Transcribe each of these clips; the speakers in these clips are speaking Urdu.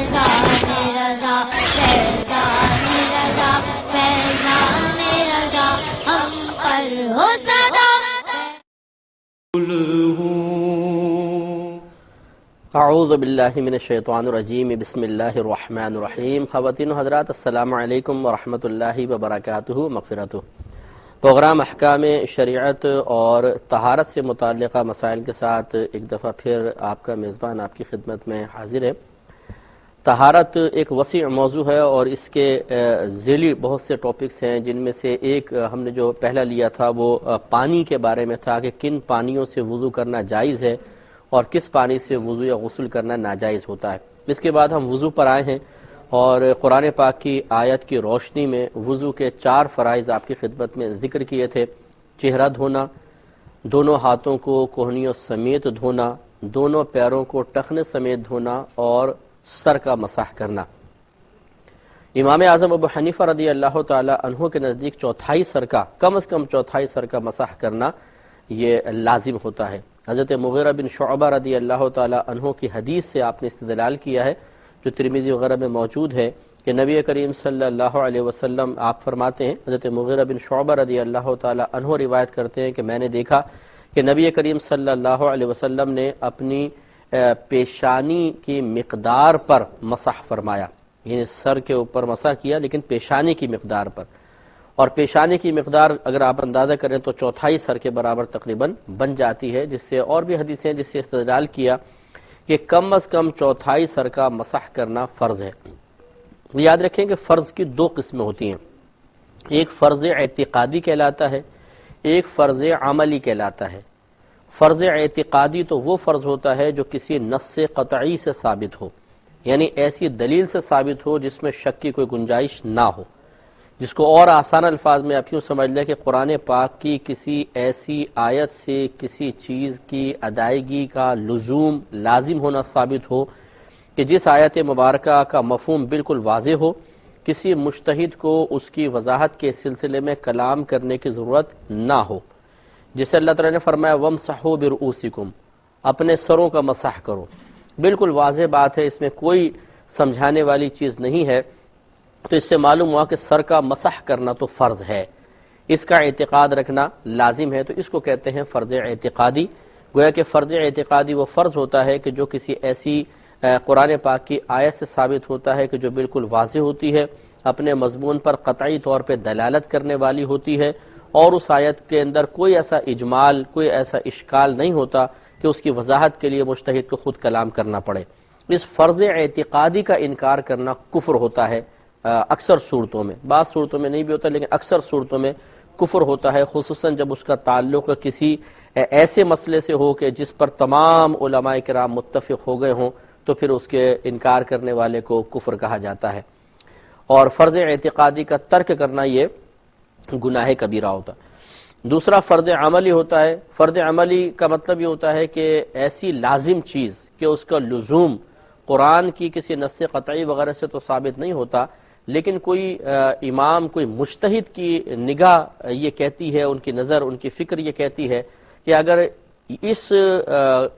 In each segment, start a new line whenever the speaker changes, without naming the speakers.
فیضان رضا فیضان رضا فیضان رضا ہم پر ہو سدا.
اعوذ باللہ من الشیطان الرجیم بسم اللہ الرحمن الرحیم. خواتین و حضرات السلام علیکم ورحمۃ اللہ وبرکاتہ. مغفرتہ پروگرام احکام شریعت اور طہارت سے متعلقہ مسائل کے ساتھ ایک دفعہ پھر آپ کا میزبان آپ کی خدمت میں حاضر ہے. طہارت ایک وسیع موضوع ہے اور اس کے ذیلی بہت سے ٹاپکس ہیں، جن میں سے ایک ہم نے جو پہلا لیا تھا وہ پانی کے بارے میں تھا کہ کن پانیوں سے وضو کرنا جائز ہے اور کس پانی سے وضو یا غسل کرنا ناجائز ہوتا ہے. اس کے بعد ہم وضو پر آئے ہیں اور قرآن پاک کی آیت کی روشنی میں وضو کے 4 فرائض آپ کی خدمت میں ذکر کیے تھے. چہرہ دھونا، دونوں ہاتھوں کو کوہنیوں سمیت دھونا، دونوں پیروں کو ٹخنے سمیت دھونا اور سر کا مسح کرنا. امام اعظم ابو حنیفہ رضی اللہ تعالی عنہ کے نزدیک چوتھائی سر کا، کم از کم چوتھائی سر کا مسح کرنا یہ لازم ہوتا ہے. حضرت مغیرہ بن شعبہ رضی اللہ تعالی عنہ کی حدیث سے آپ نے استدلال کیا ہے جو ترمذی وغیرہ میں موجود ہے کہ نبی کریم صلی اللہ علیہ وسلم آپ فرماتے ہیں، حضرت مغیرہ بن شعبہ رضی اللہ تعالی عنہ روایت کرتے ہیں کہ میں نے دیکھا کہ نبی کریم صلی اللہ علیہ وسلم نے اپنی پیشانی کی مقدار پر مسح فرمایا، یعنی سر کے اوپر مسح کیا لیکن پیشانی کی مقدار پر، اور پیشانی کی مقدار اگر آپ اندازہ کریں تو چوتھائی سر کے برابر تقریباً بن جاتی ہے، جس سے اور بھی حدیثیں جس سے استدلال کیا کہ کم از کم چوتھائی سر کا مسح کرنا فرض ہے. یاد رکھیں کہ فرض کی 2 قسمیں ہوتی ہیں، ایک فرض اعتقادی کہلاتا ہے، ایک فرض عملی کہلاتا ہے. فرض اعتقادی تو وہ فرض ہوتا ہے جو کسی نص قطعی سے ثابت ہو، یعنی ایسی دلیل سے ثابت ہو جس میں شک کی کوئی گنجائش نہ ہو، جس کو اور آسان الفاظ میں آپ یوں سمجھ لیں کہ قرآن پاک کی کسی ایسی آیت سے کسی چیز کی ادائیگی کا لزوم لازم ہونا ثابت ہو کہ جس آیت مبارکہ کا مفہوم بالکل واضح ہو، کسی مجتہد کو اس کی وضاحت کے سلسلے میں کلام کرنے کی ضرورت نہ ہو. جسے اللہ تعالیٰ نے فرمایا وَامْسَحُوا بِرُؤُوسِكُمْ، اپنے سروں کا مسح کرو، بالکل واضح بات ہے، اس میں کوئی سمجھانے والی چیز نہیں ہے. تو اس سے معلوم ہوا کہ سر کا مسح کرنا تو فرض ہے، اس کا اعتقاد رکھنا لازم ہے، تو اس کو کہتے ہیں فرض اعتقادی. گویا کہ فرض اعتقادی وہ فرض ہوتا ہے کہ جو کسی ایسی قرآن پاک کی آیت سے ثابت ہوتا ہے کہ جو بالکل واضح ہوتی ہے، اپنے مضمون پر قطعی طور پہ دلالت کرنے والی ہوتی ہے، اور اس آیت کے اندر کوئی ایسا اجمال، کوئی ایسا اشکال نہیں ہوتا کہ اس کی وضاحت کے لیے مجتہد کو خود کلام کرنا پڑے. اس فرض اعتقادی کا انکار کرنا کفر ہوتا ہے اکثر صورتوں میں، بعض صورتوں میں نہیں بھی ہوتا لیکن اکثر صورتوں میں کفر ہوتا ہے، خصوصاً جب اس کا تعلق کسی ایسے مسئلے سے ہو کہ جس پر تمام علماء کرام متفق ہو گئے ہوں، تو پھر اس کے انکار کرنے والے کو کفر کہا جاتا ہے. اور فرض اعتقادی کا ترک کرنا یہ گناہ کبیرہ ہوتا. دوسرا فرض عملی ہوتا ہے. فرض عملی کا مطلب یہ ہوتا ہے کہ ایسی لازم چیز کہ اس کا لزوم قرآن کی کسی نص قطعی وغیرہ سے تو ثابت نہیں ہوتا، لیکن کوئی امام، کوئی مجتہد کی نگاہ یہ کہتی ہے، ان کی نظر، ان کی فکر یہ کہتی ہے کہ اگر اس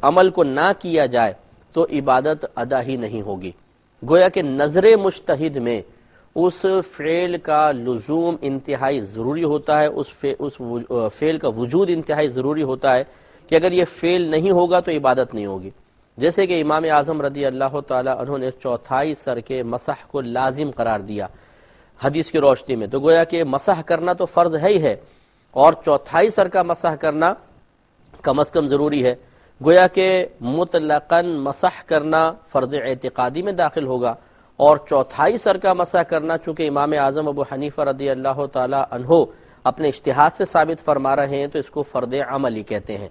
عمل کو نہ کیا جائے تو عبادت ادا ہی نہیں ہوگی. گویا کہ نظر مجتہد میں اس فعل کا لزوم انتہائی ضروری ہوتا ہے، اس فعل کا وجود انتہائی ضروری ہوتا ہے کہ اگر یہ فعل نہیں ہوگا تو عبادت نہیں ہوگی. جیسے کہ امام اعظم رضی اللہ تعالی عنہ نے چوتھائی سر کے مسح کو لازم قرار دیا حدیث کی روشنی میں، تو گویا کہ مسح کرنا تو فرض ہے ہی ہے، اور چوتھائی سر کا مسح کرنا کم از کم ضروری ہے. گویا کہ مطلقاً مسح کرنا فرض اعتقادی میں داخل ہوگا، اور چوتھائی سر کا مسح کرنا چونکہ امام اعظم ابو حنیفہ رضی اللہ تعالی عنہ اپنے اجتہاد سے ثابت فرما رہے ہیں تو اس کو فرض عملی کہتے ہیں.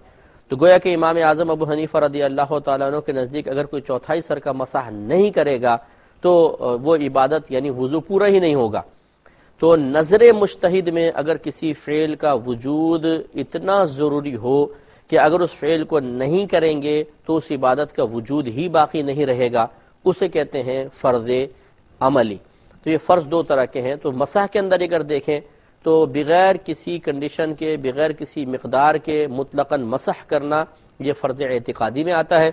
تو گویا کہ امام اعظم ابو حنیفہ رضی اللہ تعالیٰ عنہ کے نزدیک اگر کوئی چوتھائی سر کا مسح نہیں کرے گا تو وہ عبادت یعنی وضو پورا ہی نہیں ہوگا. تو نظر مجتہد میں اگر کسی فعل کا وجود اتنا ضروری ہو کہ اگر اس فعل کو نہیں کریں گے تو اس عبادت کا وجود ہی باقی نہیں رہے گا، اسے کہتے ہیں فرض عملی. تو یہ فرض 2 طرح کے ہیں. تو مسح کے اندر اگر دیکھیں تو بغیر کسی کنڈیشن کے، بغیر کسی مقدار کے مطلقاً مسح کرنا یہ فرض اعتقادی میں آتا ہے.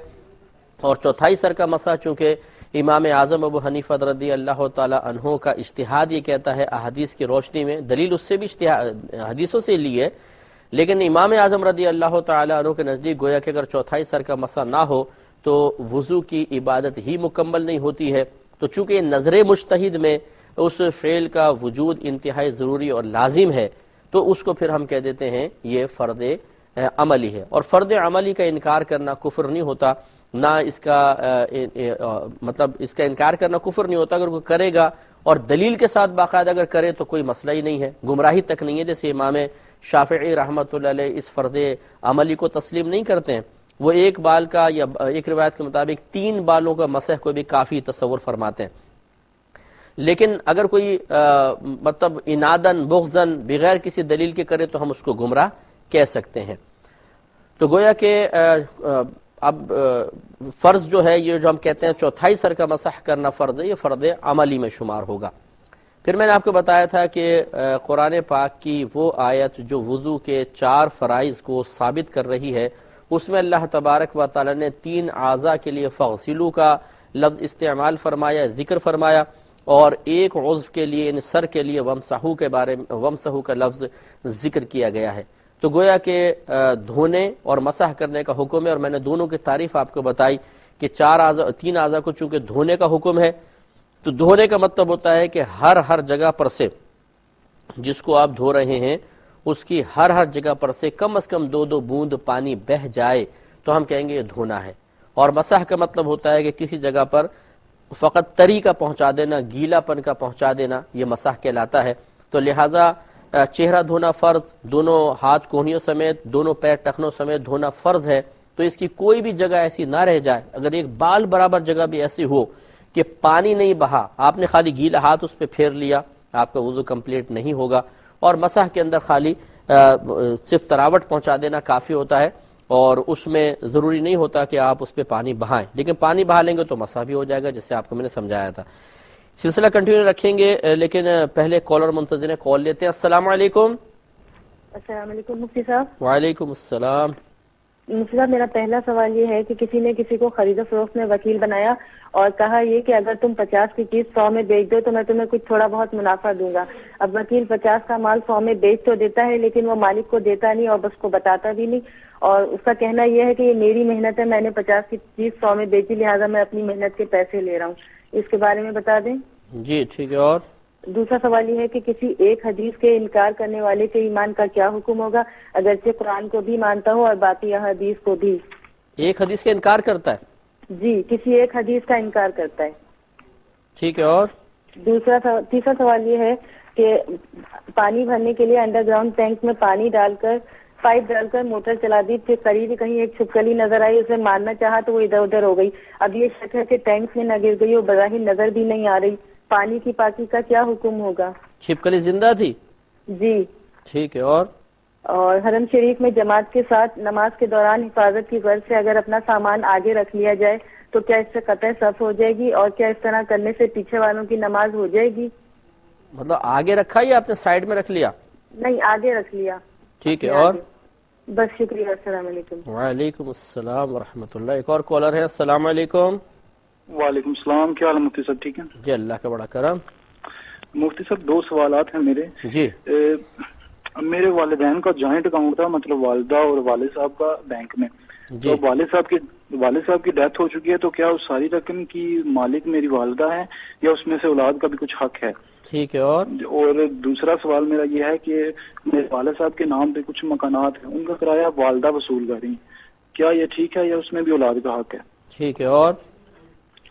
اور چوتھائی سر کا مسح چونکہ امام اعظم ابو حنیفہ رضی اللہ تعالی عنہ کا اجتہاد یہ کہتا ہے احادیث کی روشنی میں، دلیل اس سے بھی حدیثوں سے لی ہے، لیکن امام اعظم رضی اللہ تعالی عنہ کے نزدیک گویا کہ اگر چوتھائی سر کا مسح نہ ہو تو وضو کی عبادت ہی مکمل نہیں ہوتی ہے۔ تو چونکہ نظر مجتہد میں اس فعل کا وجود انتہائی ضروری اور لازم ہے، تو اس کو پھر ہم کہہ دیتے ہیں یہ فرض عملی ہے، اور فرض عملی کا انکار کرنا کفر نہیں ہوتا، نہ اس کا مطلب اس کا انکار کرنا کفر نہیں ہوتا، اگر کوئی کرے گا اور دلیل کے ساتھ باقاعدہ اگر کرے تو کوئی مسئلہ ہی نہیں ہے، گمراہی تک نہیں ہے۔ جیسے امام شافعی رحمۃ اللہ علیہ اس فرض عملی کو تسلیم نہیں کرتے ہیں، وہ ایک بال کا یا ایک روایت کے مطابق 3 بالوں کا مسح کو بھی کافی تصور فرماتے ہیں۔ لیکن اگر کوئی مطلب انادن بغضن بغیر کسی دلیل کے کرے تو ہم اس کو گمراہ کہہ سکتے ہیں۔ تو گویا کہ اب فرض جو ہے یہ جو ہم کہتے ہیں چوتھائی سر کا مسح کرنا فرض ہے، یہ فرض عملی میں شمار ہوگا۔ پھر میں نے آپ کو بتایا تھا کہ قرآن پاک کی وہ آیت جو وضو کے 4 فرائض کو ثابت کر رہی ہے، اس میں اللہ تبارک و تعالی نے 3 اعضاء کے لیے فغسلوا کا لفظ استعمال فرمایا، ذکر فرمایا، اور ایک عضو کے لیے یعنی سر کے لیے ومسحو کے بارے میں ومسحو کا لفظ ذکر کیا گیا ہے۔ تو گویا کہ دھونے اور مسح کرنے کا حکم ہے، اور میں نے دونوں کی تعریف آپ کو بتائی کہ 3 اعضاء کو چونکہ دھونے کا حکم ہے، تو دھونے کا مطلب ہوتا ہے کہ ہر جگہ پر سے جس کو آپ دھو رہے ہیں اس کی ہر جگہ پر سے کم از کم 2 بوند پانی بہہ جائے تو ہم کہیں گے یہ دھونا ہے۔ اور مسح کا مطلب ہوتا ہے کہ کسی جگہ پر فقط تری کا پہنچا دینا، گیلا پن کا پہنچا دینا، یہ مسح کہلاتا ہے۔ تو لہٰذا چہرہ دھونا فرض، دونوں ہاتھ کوہنیوں سمیت، دونوں پیر ٹخنوں سمیت دھونا فرض ہے۔ تو اس کی کوئی بھی جگہ ایسی نہ رہ جائے، اگر ایک بال برابر جگہ بھی ایسی ہو کہ پانی نہیں بہا، آپ نے خالی گیلا ہاتھ اس پہ پھیر لیا، آپ کا وضو کمپلیٹ نہیں ہوگا۔ اور مسح کے اندر خالی صرف تراوٹ پہنچا دینا کافی ہوتا ہے، اور اس میں ضروری نہیں ہوتا کہ آپ اس پہ پانی بہائیں، لیکن پانی بہا لیں گے تو مسح بھی ہو جائے گا، جیسے آپ کو میں نے سمجھایا تھا۔ سلسلہ کنٹینیو رکھیں گے، لیکن پہلے کالر منتظر ہیں، کال لیتے ہیں۔ السلام علیکم۔
السلام علیکم مفتی صاحب۔
وعلیکم السلام۔
مفتی صاحب، میرا پہلا سوال یہ ہے کہ کسی نے کسی کو خرید و فروخت میں وکیل بنایا اور کہا یہ کہ اگر تم 50 کی چیز 100 میں بیچ دو تو میں تمہیں کچھ تھوڑا بہت منافع دوں گا۔ اب وکیل 50 کا مال 100 میں بیچ تو دیتا ہے، لیکن وہ مالک کو دیتا نہیں اور بس کو بتاتا بھی نہیں، اور اس کا کہنا یہ ہے کہ یہ میری محنت ہے، میں نے 50 کی چیز 100 میں بیچی، لہٰذا میں اپنی محنت کے پیسے لے رہا ہوں۔ اس کے بارے میں بتا دیں۔
جی ٹھیک ہے۔ اور
دوسرا سوال یہ ہے کہ کسی ایک حدیث کے انکار کرنے والے کے ایمان کا کیا حکم ہوگا، اگرچہ قرآن کو بھی مانتا ہو اور باقی حدیث کو بھی؟
ایک حدیث کا انکار کرتا ہے؟
جی، کسی ایک حدیث کا انکار کرتا ہے۔
ٹھیک ہے۔ اور
تیسرا سوال یہ ہے کہ پانی بھرنے کے لیے انڈر گراؤنڈ ٹینک میں پانی ڈال کر پائپ ڈال کر موٹر چلا دی، پھر قریب کہیں ایک چھپکلی نظر آئی، اسے مارنا چاہا تو وہ ادھر ادھر ہو گئی۔ اب یہ شک ہے کہ ٹینک میں نہ گر گئی، وہ بظاہر نظر بھی نہیں آ رہی، پانی کی پاکی کا کیا حکم ہوگا؟
چھپکلی زندہ تھی؟
جی
ٹھیک ہے۔ اور
حرم شریف میں جماعت کے ساتھ نماز کے دوران حفاظت کی غرض سے اگر اپنا سامان آگے رکھ لیا جائے تو کیا اس سے قطع صف ہو جائے گی، اور کیا اس طرح کرنے سے پیچھے والوں کی نماز ہو جائے گی؟
مطلب آگے رکھا یا آپ نے سائڈ میں رکھ لیا؟
نہیں، آگے رکھ لیا۔
ٹھیک ہے۔ اور
بس شکریہ، السلام علیکم۔
وعلیکم السلام ورحمۃ اللہ۔ ایک اور کالر ہے۔ السلام علیکم۔
وعلیکم السلام، کیا حال ہے مفتی صاحب؟ ٹھیک ہے
جی، اللہ کا بڑا کرم۔
مفتی صاحب 2 سوالات ہیں میرے۔
جی
میرے والدین کا جوائنٹ اکاؤنٹ تھا، مطلب والدہ اور والد صاحب کا بینک میں،
جی
تو والد صاحب کی ڈیتھ ہو چکی ہے، تو کیا اس ساری رقم کی مالک میری والدہ ہے یا اس میں سے اولاد کا بھی کچھ حق ہے؟
ٹھیک ہے۔
اور دوسرا سوال میرا یہ ہے کہ میرے والد صاحب کے نام پہ کچھ مکانات ہیں، ان کا کرایہ والدہ وصول کر رہی ہیں، کیا یہ ٹھیک ہے یا اس میں بھی اولاد کا حق ہے؟
ٹھیک ہے۔ اور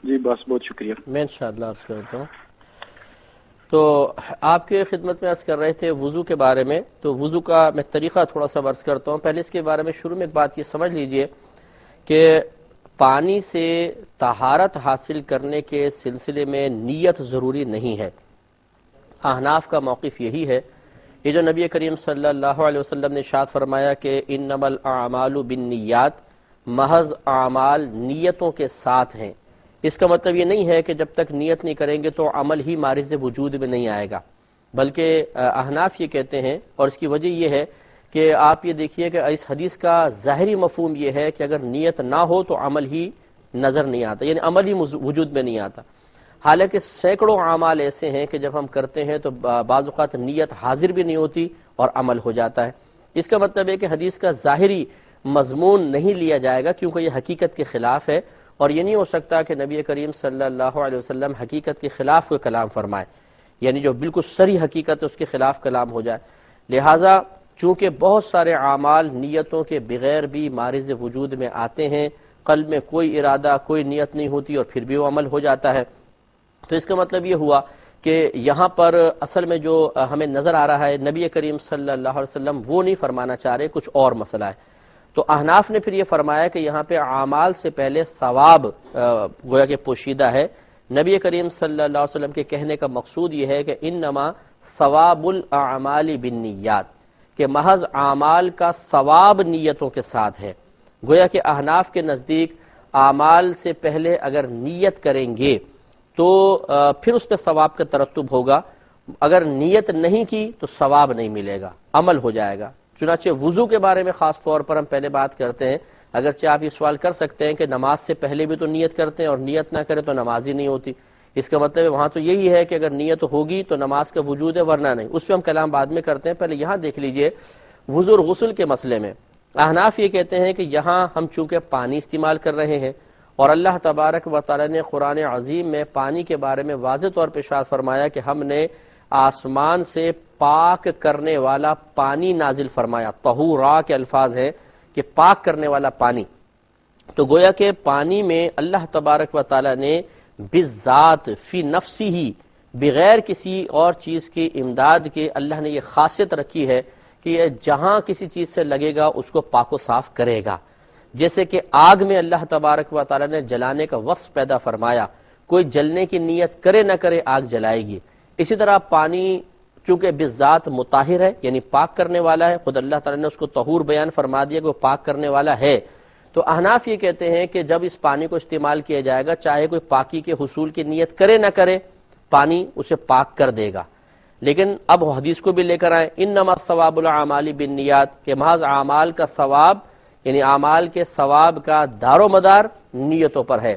جی بس، بہت شکریہ۔
میں انشاءاللہ عرض کرتا ہوں۔ تو آپ کے خدمت میں عرض کر رہے تھے وضو کے بارے میں، تو وضو کا میں طریقہ تھوڑا سا عرض کرتا ہوں۔ پہلے اس کے بارے میں شروع میں ایک بات یہ سمجھ لیجئے کہ پانی سے طہارت حاصل کرنے کے سلسلے میں نیت ضروری نہیں ہے۔ احناف کا موقف یہی ہے، یہ جو نبی کریم صلی اللہ علیہ وسلم نے ارشاد فرمایا کہ انما الاعمال بالنیات، محض اعمال نیتوں کے ساتھ ہیں، اس کا مطلب یہ نہیں ہے کہ جب تک نیت نہیں کریں گے تو عمل ہی مارز وجود میں نہیں آئے گا، بلکہ احناف یہ کہتے ہیں، اور اس کی وجہ یہ ہے کہ آپ یہ دیکھیے کہ اس حدیث کا ظاہری مفہوم یہ ہے کہ اگر نیت نہ ہو تو عمل ہی نظر نہیں آتا، یعنی عملی وجود میں نہیں آتا. حالانکہ سینکڑوں اعمال ایسے ہیں کہ جب ہم کرتے ہیں تو بعض اوقات نیت حاضر بھی نہیں ہوتی اور عمل ہو جاتا ہے. اس کا مطلب ہے کہ حدیث کا ظاہری مضمون نہیں لیا جائے گا کیونکہ یہ حقیقت کے خلاف ہے، اور یہ نہیں ہو سکتا کہ نبی کریم صلی اللہ علیہ وسلم حقیقت کے خلاف کوئی کلام فرمائے، یعنی جو بالکل صریح حقیقت ہے اس کے خلاف کلام ہو جائے. لہٰذا چونکہ بہت سارے اعمال نیتوں کے بغیر بھی معرض وجود میں آتے ہیں، قلب میں کوئی ارادہ کوئی نیت نہیں ہوتی اور پھر بھی وہ عمل ہو جاتا ہے. تو اس کا مطلب یہ ہوا کہ یہاں پر اصل میں جو ہمیں نظر آ رہا ہے نبی کریم صلی اللہ علیہ وسلم وہ نہیں فرمانا چاہ رہے، کچھ اور مسئلہ ہے. تو احناف نے پھر یہ فرمایا کہ یہاں پہ اعمال سے پہلے ثواب گویا کہ پوشیدہ ہے. نبی کریم صلی اللہ علیہ وسلم کے کہنے کا مقصود یہ ہے کہ انما ثواب الاعمال بالنیات، کہ محض اعمال کا ثواب نیتوں کے ساتھ ہے. گویا کہ احناف کے نزدیک اعمال سے پہلے اگر نیت کریں گے تو پھر اس پہ ثواب کا ترتب ہوگا، اگر نیت نہیں کی تو ثواب نہیں ملے گا، عمل ہو جائے گا. چنانچہ وضو کے بارے میں خاص طور پر ہم پہلے بات کرتے ہیں، اگرچہ آپ یہ سوال کر سکتے ہیں کہ نماز سے پہلے بھی تو نیت کرتے ہیں اور نیت نہ کرے تو نماز ہی نہیں ہوتی. اس کا مطلب وہاں تو یہی ہے کہ اگر نیت ہوگی تو نماز کا وجود ہے ورنہ نہیں. اس پہ ہم کلام بعد میں کرتے ہیں، پہلے یہاں دیکھ لیجئے وضو اور غسل کے مسئلے میں احناف یہ کہتے ہیں کہ یہاں ہم چونکہ پانی استعمال کر رہے ہیں اور اللہ تبارک و تعالی نے قرآن عظیم میں پانی کے بارے میں واضح طور پہ ارشاد فرمایا کہ ہم نے آسمان سے پاک کرنے والا پانی نازل فرمایا. طہورا کے الفاظ ہیں کہ پاک کرنے والا پانی. تو گویا کہ پانی میں اللہ تبارک و تعالی نے بالذات فی نفسی ہی بغیر کسی اور چیز کی امداد کے اللہ نے یہ خاصیت رکھی ہے کہ یہ جہاں کسی چیز سے لگے گا اس کو پاک و صاف کرے گا. جیسے کہ آگ میں اللہ تبارک و تعالی نے جلانے کا وصف پیدا فرمایا، کوئی جلنے کی نیت کرے نہ کرے آگ جلائے گی. اسی طرح پانی چونکہ بالذات مطہر ہے یعنی پاک کرنے والا ہے، خود اللہ تعالی نے اس کو طہور بیان فرما دیا کہ وہ پاک کرنے والا ہے. تو احناف یہ کہتے ہیں کہ جب اس پانی کو استعمال کیا جائے گا چاہے کوئی پاکی کے حصول کی نیت کرے نہ کرے پانی اسے پاک کر دے گا. لیکن اب حدیث کو بھی لے کر آئیں انما ثواب الاعمال بالنیات، کہ محض اعمال کا ثواب یعنی اعمال کے ثواب کا دار و مدار نیتوں پر ہے.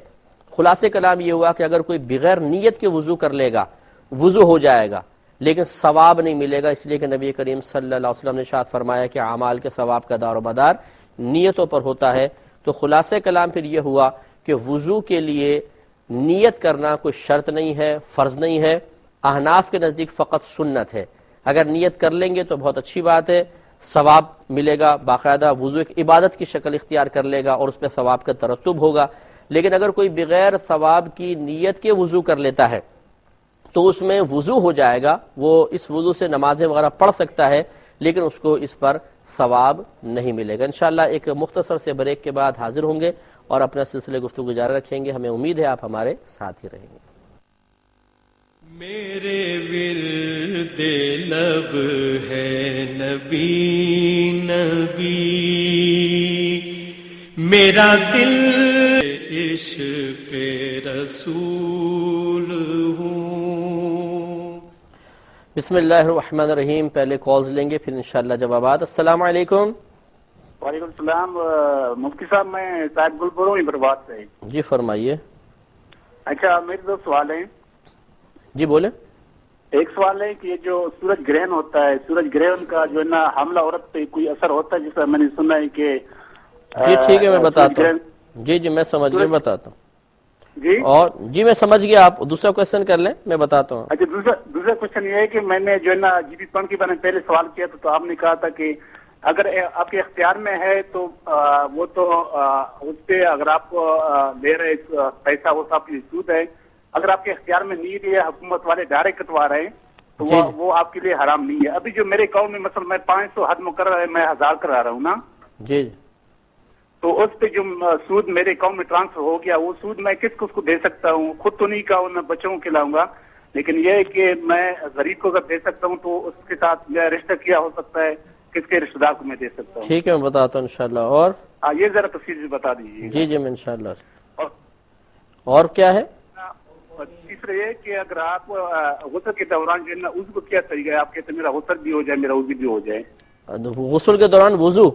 خلاصے کلام یہ ہوا کہ اگر کوئی بغیر نیت کے وضو کر لے گا وضو ہو جائے گا لیکن ثواب نہیں ملے گا، اس لیے کہ نبی کریم صلی اللہ علیہ وسلم نے ارشاد فرمایا کہ اعمال کے ثواب کا دار و مدار نیتوں پر ہوتا ہے. تو خلاصے کلام پھر یہ ہوا کہ وضو کے لیے نیت کرنا کوئی شرط نہیں ہے، فرض نہیں ہے. احناف کے نزدیک فقط سنت ہے. اگر نیت کر لیں گے تو بہت اچھی بات ہے، ثواب ملے گا، باقاعدہ وضو ایک عبادت کی شکل اختیار کر لے گا اور اس پہ ثواب کا ترتب ہوگا. لیکن اگر کوئی بغیر ثواب کی نیت کے وضو کر لیتا ہے تو اس میں وضو ہو جائے گا، وہ اس وضو سے نمازیں وغیرہ پڑھ سکتا ہے لیکن اس کو اس پر ثواب نہیں ملے گا. انشاءاللہ ایک مختصر سے بریک کے بعد حاضر ہوں گے اور اپنا سلسلے گفتگو جاری رکھیں گے. ہمیں امید ہے آپ ہمارے ساتھ ہی رہیں گے.
میرے ورد لب ہے نبی نبی، میرا دل عشق رسول ہوں.
بسم اللہ الرحمن الرحیم. پہلے کالز لیں گے پھر انشاءاللہ جوابات. السلام علیکم.
وعلیکم السلام. مفتی صاحب میں صاحب گلپور ہوں حیدرآباد سے.
جی فرمائیے.
اچھا میرے دو سوال ہیں.
جی بولے.
ایک سوال ہے کہ یہ جو سورج گرہن ہوتا ہے، سورج گرہن کا جو ہے نا حاملہ عورت پہ کوئی اثر ہوتا ہے؟ جیسا میں نے سنا ہے کہ
جی ٹھیک ہے میں بتاتا ہوں. جی میں سمجھ گیا، بتاتا ہوں.
جی
اور جی میں سمجھ گیا، آپ دوسرا کوشچن کر لیں میں بتاتا ہوں.
اچھا دوسرا کوشچن یہ ہے کہ میں نے جو ہے نا جی بی پن کے بارے میں پہلے سوال کیا تھا تو آپ نے کہا تھا کہ اگر آپ کے اختیار میں ہے تو وہ تو اس پہ اگر آپ لے رہے پیسہ وہ آپ کی سود ہے. اگر آپ کے اختیار میں نہیں ہے، حکومت والے ڈائریکٹ کٹوا رہے ہیں تو وہ آپ کے لیے حرام نہیں ہے. ابھی جو میرے اکاؤنٹ میں مثلا میں 500 حد مقرر ہے، میں 1000 کرا رہا ہوں نا،
جی
تو اس پہ جو سود میرے اکاؤنٹ میں ٹرانسفر ہو گیا وہ سود میں کس کو دے سکتا ہوں؟ خود تو نہیں کہا، میں بچوں کو کھلاؤں گا، لیکن یہ ہے کہ میں غریب کو اگر دے سکتا ہوں تو اس کے ساتھ میرا رشتہ کیا ہو سکتا ہے، کس کے رشتہ دار کو میں دے سکتا ہوں؟
ٹھیک ہے میں بتاتا ہوں انشاءاللہ. اور
یہ ذرا تفصیل سے بتا دیجیے.
جی میں انشاءاللہ. اور کیا ہے؟
تیسرا یہ کہ اگر آپ غسل کے دوران جو ہے نا عضو کو کیا طریقہ ہے؟ آپ کہتے ہیں میرا غسل بھی ہو جائے میرا وضو بھی ہو جائے.
غسل کے دوران وضو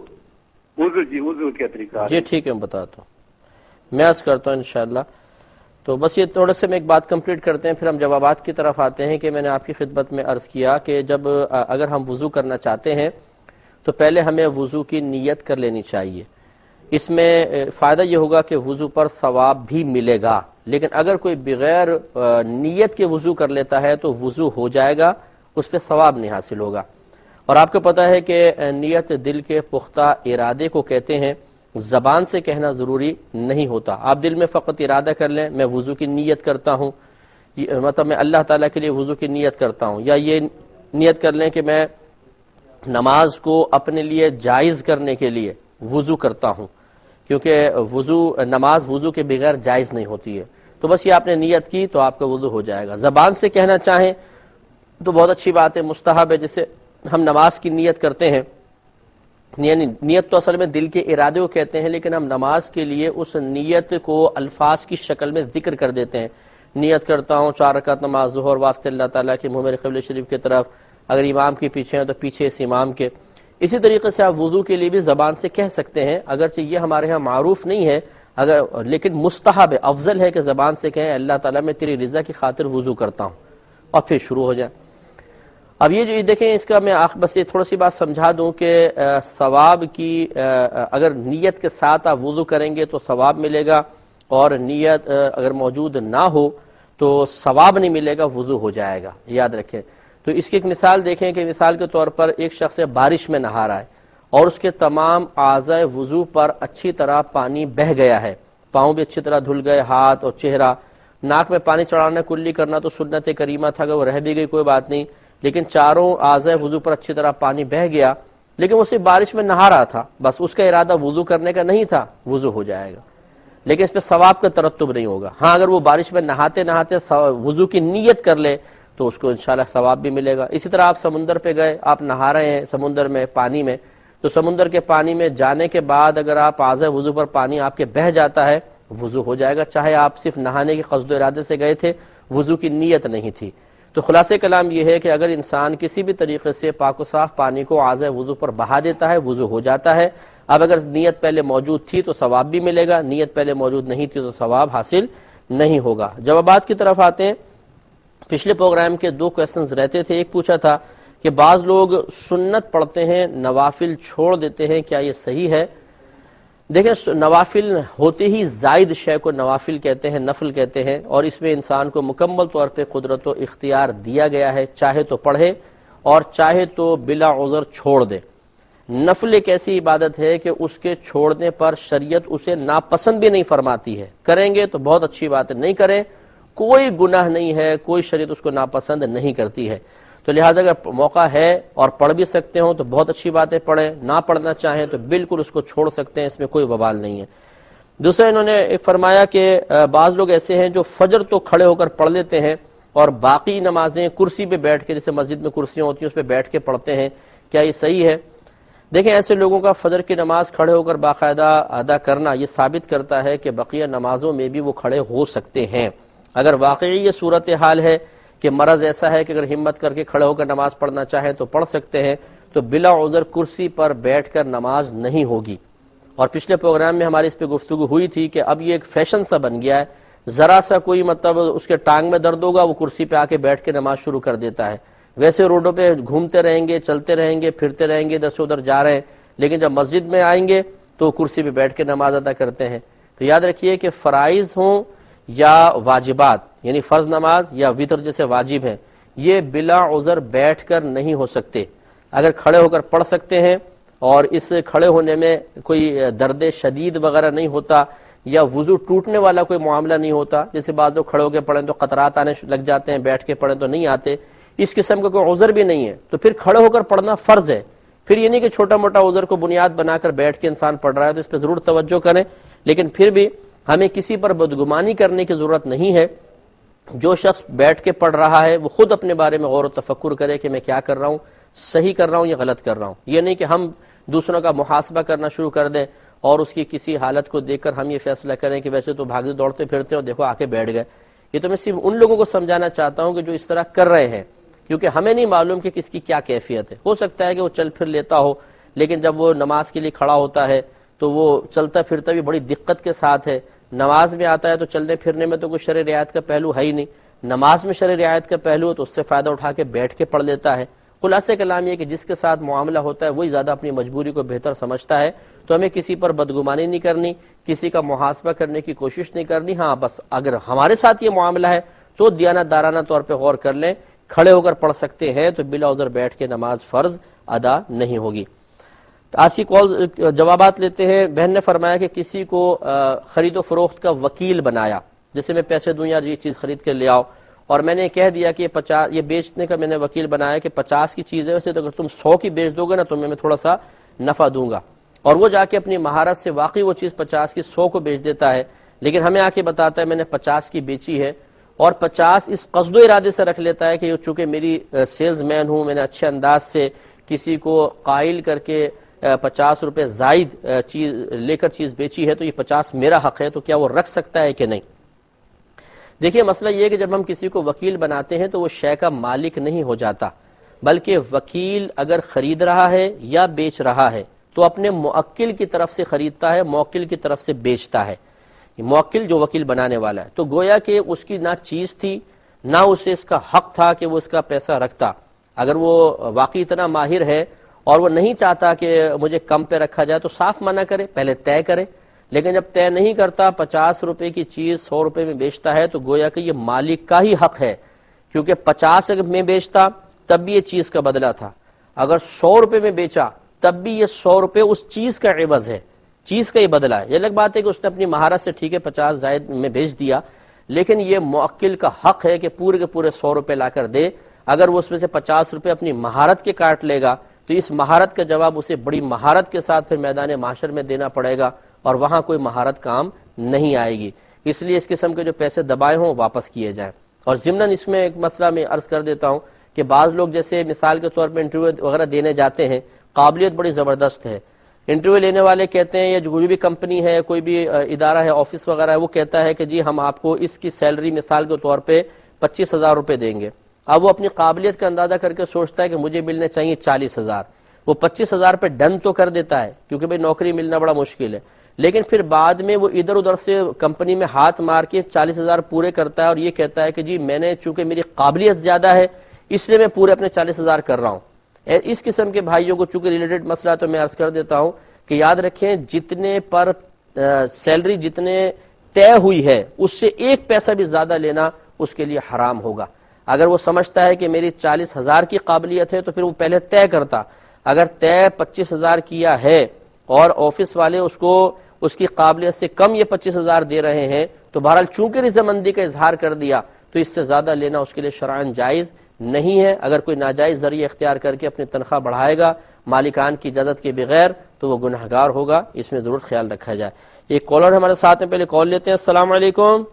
جی وضو کیا طریقہ؟
جی ٹھیک ہے میں بتاتا ہوں. میں عرض کرتا ہوں انشاءاللہ. تو بس یہ تھوڑا سے میں ایک بات کمپلیٹ کرتے ہیں، پھر ہم جوابات کی طرف آتے ہیں. کہ میں نے آپ کی خدمت میں عرض کیا کہ جب اگر ہم وضو کرنا چاہتے ہیں تو پہلے ہمیں وضو کی نیت کر لینی چاہیے. اس میں فائدہ یہ ہوگا کہ وضو پر ثواب بھی ملے گا. لیکن اگر کوئی بغیر نیت کے وضو کر لیتا ہے تو وضو ہو جائے گا، اس پہ ثواب نہیں حاصل ہوگا. اور آپ کو پتہ ہے کہ نیت دل کے پختہ ارادے کو کہتے ہیں، زبان سے کہنا ضروری نہیں ہوتا. آپ دل میں فقط ارادہ کر لیں میں وضو کی نیت کرتا ہوں، مطلب میں اللہ تعالیٰ کے لیے وضو کی نیت کرتا ہوں، یا یہ نیت کر لیں کہ میں نماز کو اپنے لیے جائز کرنے کے لیے وضو کرتا ہوں، کیونکہ نماز وضو کے بغیر جائز نہیں ہوتی ہے. تو بس یہ آپ نے نیت کی تو آپ کا وضو ہو جائے گا. زبان سے کہنا چاہیں تو بہت اچھی بات ہے، مستحب ہے. جیسے ہم نماز کی نیت کرتے ہیں، یعنی نیت تو اصل میں دل کے ارادے کو کہتے ہیں، لیکن ہم نماز کے لیے اس نیت کو الفاظ کی شکل میں ذکر کر دیتے ہیں. نیت کرتا ہوں 4 رکعت نماز ظہر واسطے اللہ تعالیٰ کے، منہ میرے قبلہ شریف کی طرف، اگر امام کے پیچھے ہیں تو پیچھے اس امام کے. اسی طریقے سے آپ وضو کے لیے بھی زبان سے کہہ سکتے ہیں، اگرچہ یہ ہمارے ہاں معروف نہیں ہے، لیکن مستحب ہے، افضل ہے کہ زبان سے کہیں اللہ تعالیٰ میں تیری رضا کی خاطر وضو کرتا ہوں، اور پھر شروع ہو جائے. اب یہ جو دیکھیں اس کا میں بس یہ تھوڑا سی بات سمجھا دوں کہ ثواب کی اگر نیت کے ساتھ آپ وضو کریں گے تو ثواب ملے گا، اور نیت اگر موجود نہ ہو تو ثواب نہیں ملے گا، وضو ہو جائے گا. یاد رکھیں. تو اس کی ایک مثال دیکھیں کہ مثال کے طور پر ایک شخص بارش میں نہا رہا ہے اور اس کے تمام اعضاء وضو پر اچھی طرح پانی بہہ گیا ہے، پاؤں بھی اچھی طرح دھل گئے، ہاتھ اور چہرہ. ناک میں پانی چڑھانا کلی کرنا تو سنت کریمہ تھا، اگر وہ رہ بھی گئی کوئی بات نہیں، لیکن چاروں اعضاء وضو پر اچھی طرح پانی بہہ گیا، لیکن وہ صرف بارش میں نہا رہا تھا، بس اس کا ارادہ وضو کرنے کا نہیں تھا، وضو ہو جائے گا، لیکن اس پہ ثواب کا ترتب نہیں ہوگا. ہاں اگر وہ بارش میں نہاتے نہاتے وضو کی نیت کر لے تو اس کو انشاءاللہ ثواب بھی ملے گا. اسی طرح آپ سمندر پہ گئے، آپ نہا رہے ہیں سمندر میں پانی میں، تو سمندر کے پانی میں جانے کے بعد اگر آپ اعضاء وضو پر پانی آپ کے بہہ جاتا ہے، وضو ہو جائے گا، چاہے آپ صرف نہانے کے قصد و ارادے سے گئے تھے، وضو کی نیت نہیں تھی. تو خلاصہ کلام یہ ہے کہ اگر انسان کسی بھی طریقے سے پاک و صاف پانی کو اعضاء وضو پر بہا دیتا ہے، وضو ہو جاتا ہے. اب اگر نیت پہلے موجود تھی تو ثواب بھی ملے گا، نیت پہلے موجود نہیں تھی تو ثواب حاصل نہیں ہوگا. جوابات کی طرف آتے ہیں. پچھلے پروگرام کے 2 کویسچنز رہتے تھے. ایک پوچھا تھا کہ بعض لوگ سنت پڑھتے ہیں نوافل چھوڑ دیتے ہیں، کیا یہ صحیح ہے؟ دیکھیں نوافل ہوتے ہی زائد شے کو نوافل کہتے ہیں، نفل کہتے ہیں، اور اس میں انسان کو مکمل طور پہ قدرت و اختیار دیا گیا ہے، چاہے تو پڑھے اور چاہے تو بلا عذر چھوڑ دے. نفل ایک ایسی عبادت ہے کہ اس کے چھوڑنے پر شریعت اسے ناپسند بھی نہیں فرماتی ہے. کریں گے تو بہت اچھی بات ہے، نہیں کریں کوئی گناہ نہیں ہے، کوئی شریعت اس کو ناپسند نہیں کرتی ہے. تو لہذا اگر موقع ہے اور پڑھ بھی سکتے ہوں تو بہت اچھی بات ہے، پڑھیں. نہ پڑھنا چاہیں تو بالکل اس کو چھوڑ سکتے ہیں، اس میں کوئی وبال نہیں ہے. دوسرا انہوں نے ایک فرمایا کہ بعض لوگ ایسے ہیں جو فجر تو کھڑے ہو کر پڑھ لیتے ہیں اور باقی نمازیں کرسی پہ بیٹھ کے، جیسے مسجد میں کرسیاں ہوتی ہیں اس پہ بیٹھ کے پڑھتے ہیں، کیا یہ صحیح ہے؟ دیکھیں ایسے لوگوں کا فجر کی نماز کھڑے ہو کر باقاعدہ ادا کرنا یہ ثابت کرتا ہے کہ بقیہ نمازوں میں بھی وہ کھڑے ہو سکتے ہیں. اگر واقعی یہ صورتحال ہے کہ مرض ایسا ہے کہ اگر ہمت کر کے کھڑے ہو کر نماز پڑھنا چاہیں تو پڑھ سکتے ہیں، تو بلا عذر کرسی پر بیٹھ کر نماز نہیں ہوگی. اور پچھلے پروگرام میں ہماری اس پہ گفتگو ہوئی تھی کہ اب یہ ایک فیشن سا بن گیا ہے، ذرا سا کوئی مطلب اس کے ٹانگ میں درد ہوگا وہ کرسی پہ آ کے بیٹھ کے نماز شروع کر دیتا ہے. ویسے روڈوں پہ گھومتے رہیں گے، چلتے رہیں گے، پھرتے رہیں گے، ادھر سے ادھر جا رہے ہیں، لیکن جب مسجد میں آئیں گے تو کرسی پہ بیٹھ کے نماز ادا کرتے ہیں. تو یاد رکھیے کہ فرائض ہوں یا واجبات، یعنی فرض نماز یا وتر جیسے واجب ہیں، یہ بلا عذر بیٹھ کر نہیں ہو سکتے. اگر کھڑے ہو کر پڑھ سکتے ہیں اور اس کھڑے ہونے میں کوئی درد شدید وغیرہ نہیں ہوتا یا وضو ٹوٹنے والا کوئی معاملہ نہیں ہوتا، جیسے بعض لوگ کھڑے ہو کے پڑھیں تو قطرات آنے لگ جاتے ہیں، بیٹھ کے پڑھیں تو نہیں آتے، اس قسم کا کوئی عذر بھی نہیں ہے، تو پھر کھڑے ہو کر پڑھنا فرض ہے. پھر یہ نہیں کہ چھوٹا موٹا عذر کو بنیاد بنا کر بیٹھ کے انسان پڑھ رہا ہے، تو اس پہ ضرور توجہ کریں. لیکن پھر بھی ہمیں کسی پر بدگمانی کرنے کی ضرورت نہیں ہے. جو شخص بیٹھ کے پڑھ رہا ہے وہ خود اپنے بارے میں غور و تفکر کرے کہ میں کیا کر رہا ہوں، صحیح کر رہا ہوں یا غلط کر رہا ہوں. یہ نہیں کہ ہم دوسروں کا محاسبہ کرنا شروع کر دیں اور اس کی کسی حالت کو دیکھ کر ہم یہ فیصلہ کریں کہ ویسے تو بھاگتے دوڑتے پھرتے ہیں اور دیکھو آ کے بیٹھ گئے. یہ تو میں صرف ان لوگوں کو سمجھانا چاہتا ہوں کہ جو اس طرح کر رہے ہیں، کیونکہ ہمیں نہیں معلوم کہ کس کی کیا کیفیت ہے. ہو سکتا ہے کہ وہ چل پھر لیتا ہو، لیکن جب وہ نماز کے لیے کھڑا ہوتا ہے تو وہ چلتا پھرتا بھی بڑی دقت کے ساتھ ہے. نماز میں آتا ہے تو چلنے پھرنے میں تو کوئی شرع رعایت کا پہلو ہے ہی نہیں، نماز میں شرع رعایت کا پہلو تو اس سے فائدہ اٹھا کے بیٹھ کے پڑھ لیتا ہے۔ خلاصہ کلام یہ کہ جس کے ساتھ معاملہ ہوتا ہے وہی زیادہ اپنی مجبوری کو بہتر سمجھتا ہے، تو ہمیں کسی پر بدگمانی نہیں کرنی، کسی کا محاسبہ کرنے کی کوشش نہیں کرنی۔ ہاں بس اگر ہمارے ساتھ یہ معاملہ ہے تو دیانتدارانہ طور پہ غور کر لیں، کھڑے ہو کر پڑھ سکتے ہیں تو بلا عذر بیٹھ کے نماز فرض ادا نہیں ہوگی۔ آج کی کال جوابات لیتے ہیں۔ بہن نے فرمایا کہ کسی کو خرید و فروخت کا وکیل بنایا، جیسے میں پیسے دوں یا یہ چیز خرید کے لے آؤ، اور میں نے کہہ دیا کہ 50 یہ بیچنے کا میں نے وکیل بنایا کہ 50 کی چیز ہے، ویسے تو اگر تم 100 کی بیچ دو گے نا تو میں تھوڑا سا نفع دوں گا، اور وہ جا کے اپنی مہارت سے واقعی وہ چیز 50 کی 100 کو بیچ دیتا ہے، لیکن ہمیں آ کے بتاتا ہے میں نے 50 کی بیچی ہے، اور 50 اس قصد و ارادے سے رکھ لیتا ہے کہ چونکہ میری سیلز مین ہوں، میں نے اچھے انداز سے کسی کو قائل کر کے 50 روپے زائد چیز لے کر چیز بیچی ہے تو یہ 50 میرا حق ہے، تو کیا وہ رکھ سکتا ہے کہ نہیں؟ دیکھیے مسئلہ یہ ہے کہ جب ہم کسی کو وکیل بناتے ہیں تو وہ شے کا مالک نہیں ہو جاتا، بلکہ وکیل اگر خرید رہا ہے یا بیچ رہا ہے تو اپنے موکل کی طرف سے خریدتا ہے، موکل کی طرف سے بیچتا ہے۔ موکل جو وکیل بنانے والا ہے، تو گویا کہ اس کی نہ چیز تھی نہ اسے اس کا حق تھا کہ وہ اس کا پیسہ رکھتا۔ اگر وہ واقعی اتنا ماہر ہے اور وہ نہیں چاہتا کہ مجھے کم پہ رکھا جائے تو صاف منع کرے، پہلے طے کرے، لیکن جب طے نہیں کرتا 50 روپے کی چیز 100 روپے میں بیچتا ہے تو گویا کہ یہ مالک کا ہی حق ہے، کیونکہ 50 میں بیچتا تب بھی یہ چیز کا بدلہ تھا، اگر 100 روپے میں بیچا تب بھی یہ 100 روپے اس چیز کا عوض ہے، چیز کا ہی بدلہ ہے۔ یہ الگ بات ہے کہ اس نے اپنی مہارت سے ٹھیک ہے 50 زائد میں بیچ دیا، لیکن یہ موکل کا حق ہے کہ پورے کے پورے 100 روپے لا کر دے۔ اگر وہ اس میں سے 50 روپے اپنی مہارت کے کاٹ لے گا تو اس مہارت کا جواب اسے بڑی مہارت کے ساتھ پھر میدان معاشر میں دینا پڑے گا، اور وہاں کوئی مہارت کام نہیں آئے گی۔ اس لیے اس قسم کے جو پیسے دبائے ہوں واپس کیے جائیں۔ اور ضمناً اس میں ایک مسئلہ میں عرض کر دیتا ہوں کہ بعض لوگ جیسے مثال کے طور پہ انٹرویو وغیرہ دینے جاتے ہیں، قابلیت بڑی زبردست ہے، انٹرویو لینے والے کہتے ہیں یا جو کوئی بھی کمپنی ہے، کوئی بھی ادارہ ہے، آفس وغیرہ ہے، وہ کہتا ہے کہ جی ہم آپ کو اس کی سیلری مثال کے طور پہ 25,000 روپے دیں گے۔ اب وہ اپنی قابلیت کا اندازہ کر کے سوچتا ہے کہ مجھے ملنے چاہیے 40,000، وہ 25,000 پہ ڈن تو کر دیتا ہے کیونکہ بھئی نوکری ملنا بڑا مشکل ہے، لیکن پھر بعد میں وہ ادھر ادھر سے کمپنی میں ہاتھ مار کے 40,000 پورے کرتا ہے، اور یہ کہتا ہے کہ جی میں نے چونکہ میری قابلیت زیادہ ہے اس لیے میں پورے اپنے 40,000 کر رہا ہوں۔ اس قسم کے بھائیوں کو چونکہ ریلیٹڈ مسئلہ تو میں عرض کر دیتا ہوں کہ یاد رکھیں جتنے پر سیلری جتنے طے ہوئی ہے اس سے 1 پیسہ بھی زیادہ لینا اس کے لیے حرام ہوگا۔ اگر وہ سمجھتا ہے کہ میری 40,000 کی قابلیت ہے تو پھر وہ پہلے طے کرتا، اگر طے 25,000 کیا ہے اور آفس والے اس کو اس کی قابلیت سے کم یہ 25,000 دے رہے ہیں تو بہرحال چونکہ رضامندی کا اظہار کر دیا تو اس سے زیادہ لینا اس کے لیے شرعاً جائز نہیں ہے۔ اگر کوئی ناجائز ذریعہ اختیار کر کے اپنی تنخواہ بڑھائے گا مالکان کی اجازت کے بغیر تو وہ گنہگار ہوگا، اس میں ضرور خیال رکھا جائے۔ ایک کالر ہمارے ساتھ ہیں، پہلے کال لیتے ہیں۔ السلام علیکم۔